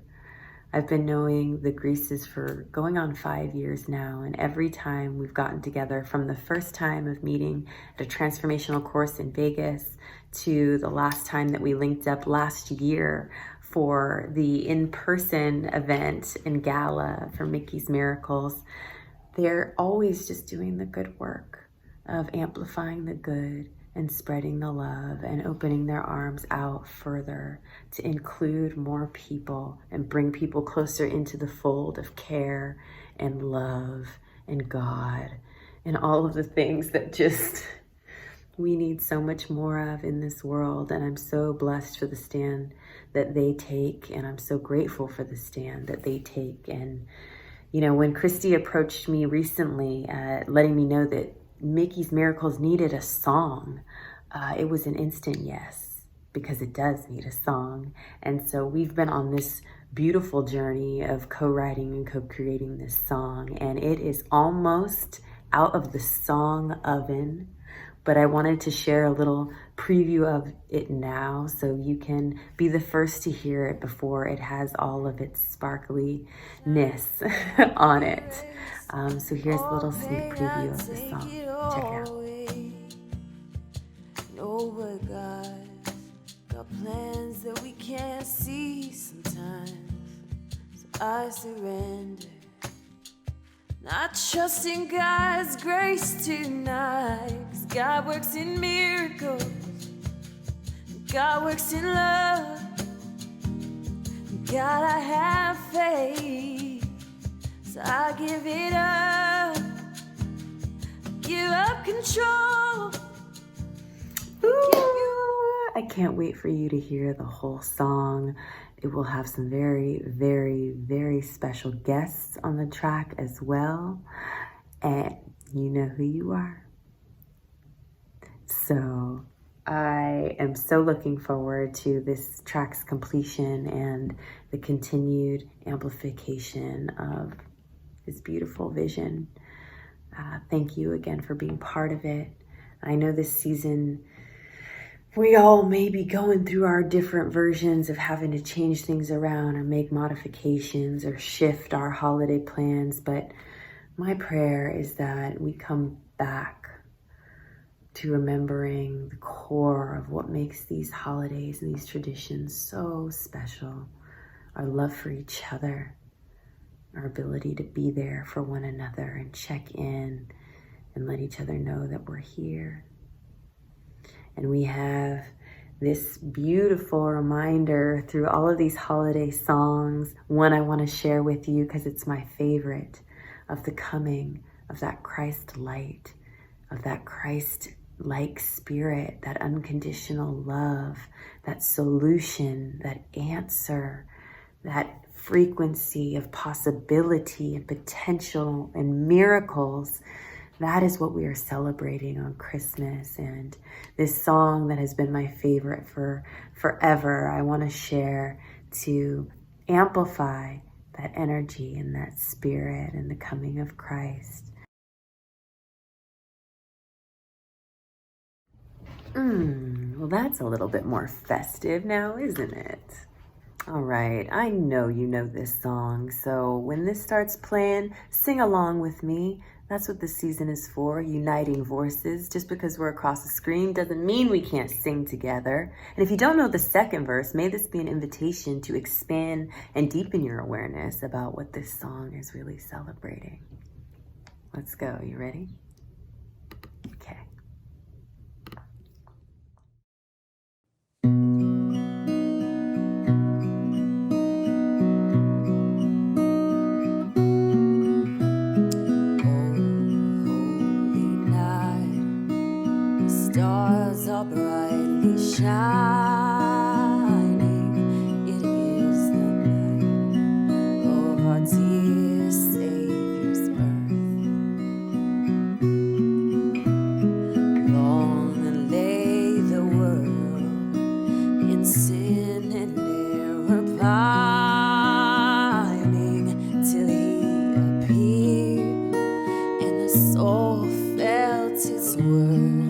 I've been knowing the Griesses for going on 5 years now, and every time we've gotten together, from the first time of meeting at a transformational course in Vegas to the last time that we linked up last year for the in-person event and gala for Mickie's Miracles, they're always just doing the good work of amplifying the good and spreading the love and opening their arms out further to include more people and bring people closer into the fold of care and love and God and all of the things that just we need so much more of in this world. And I'm so blessed for the stand that they take, and I'm so grateful for the stand that they take. And you know, when Christy approached me recently, letting me know that Mickie's Miracles needed a song, it was an instant yes, because it does need a song. And so we've been on this beautiful journey of co-writing and co-creating this song, and it is almost out of the song oven. but I wanted to share a little preview of it now so you can be the first to hear it before it has all of its sparkliness on it. So here's a little sneak preview of the song. Check it out. No, but God got plans that we can't see sometimes. So I surrender, not trusting God's grace tonight. 'Cause God works in miracles, God works in love. God, I have faith, so I give it up, give up control. Ooh, I can't wait for you to hear the whole song. It will have some very, very, very special guests on the track as well. And you know who you are. So I am so looking forward to this track's completion and the continued amplification of this beautiful vision. Thank you again for being part of it. I know this season, we all may be going through our different versions of having to change things around or make modifications or shift our holiday plans, but my prayer is that we come back to remembering the core of what makes these holidays and these traditions so special. Our love for each other, our ability to be there for one another and check in and let each other know that we're here. And we have this beautiful reminder through all of these holiday songs. One I want to share with you because it's my favorite, of the coming of that Christ light, of that Christ-like spirit, that unconditional love, that solution, that answer, that frequency of possibility and potential and miracles. That is what we are celebrating on Christmas. And this song that has been my favorite for forever, I want to share to amplify that energy and that spirit and the coming of Christ. Well, that's a little bit more festive now, isn't it? All right, I know you know this song, so when this starts playing, sing along with me. That's what this season is for, uniting voices. Just because we're across the screen doesn't mean we can't sing together. And if you don't know the second verse, may this be an invitation to expand and deepen your awareness about what this song is really celebrating. Let's go, you ready? Okay. Stars are brightly shining. It is the night of our dear Savior's birth. Long lay the world in sin and error pining, till He appeared and the soul felt His word.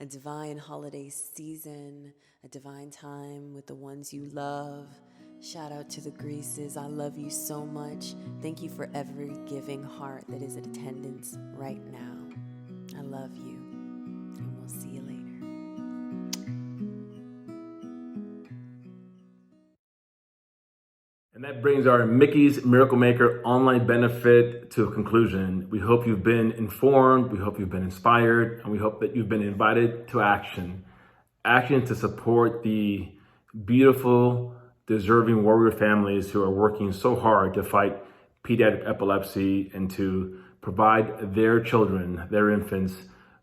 a divine holiday season, a divine time with the ones you love. Shout out to the Griesses. I love you so much. Thank you for every giving heart that is in attendance right now. I love you, and we'll see you later. And that brings our Mickey's Miracle Maker online benefit to a conclusion. We hope you've been informed, we hope you've been inspired, and we hope that you've been invited to action. Action to support the beautiful, deserving warrior families who are working so hard to fight pediatric epilepsy and to provide their children, their infants,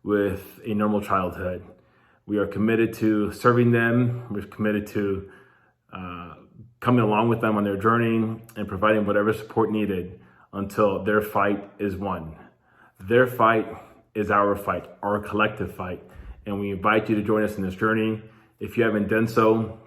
with a normal childhood. We are committed to serving them. We're committed to coming along with them on their journey and providing whatever support needed until their fight is won. Their fight is our fight, our collective fight. And we invite you to join us in this journey. If you haven't done so,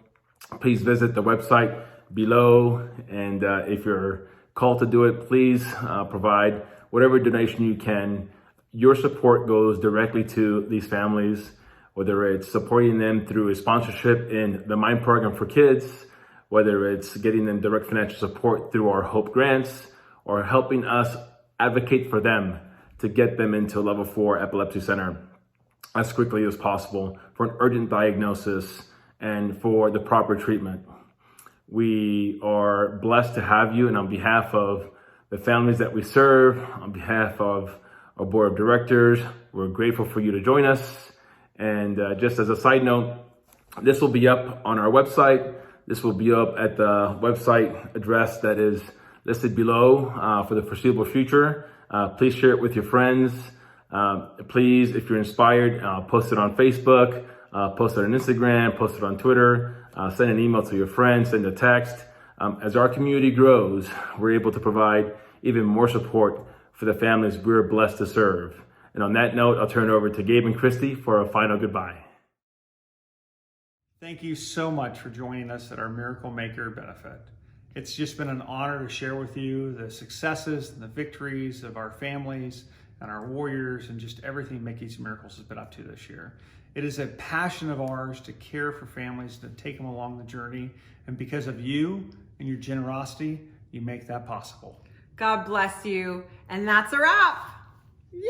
please visit the website below. And if you're called to do it, please provide whatever donation you can. Your support goes directly to these families, whether it's supporting them through a sponsorship in the MIND program for kids, whether it's getting them direct financial support through our Hope grants, or helping us advocate for them to get them into a level 4 epilepsy center as quickly as possible for an urgent diagnosis and for the proper treatment. We are blessed to have you, and on behalf of the families that we serve, on behalf of our board of directors, we're grateful for you to join us. And just as a side note, this will be up on our website. This will be up at the website address that is listed below for the foreseeable future. Please share it with your friends. Please, if you're inspired, post it on Facebook, post it on Instagram, post it on Twitter, send an email to your friends, send a text. As our community grows, we're able to provide even more support for the families we're blessed to serve. And on that note, I'll turn it over to Gabe and Christy for a final goodbye. Thank you so much for joining us at our Miracle Maker benefit. It's just been an honor to share with you the successes and the victories of our families and our warriors and just everything Mickey's Miracles has been up to this year. It is a passion of ours to care for families, to take them along the journey. And because of you and your generosity, you make that possible. God bless you. And that's a wrap. Yay!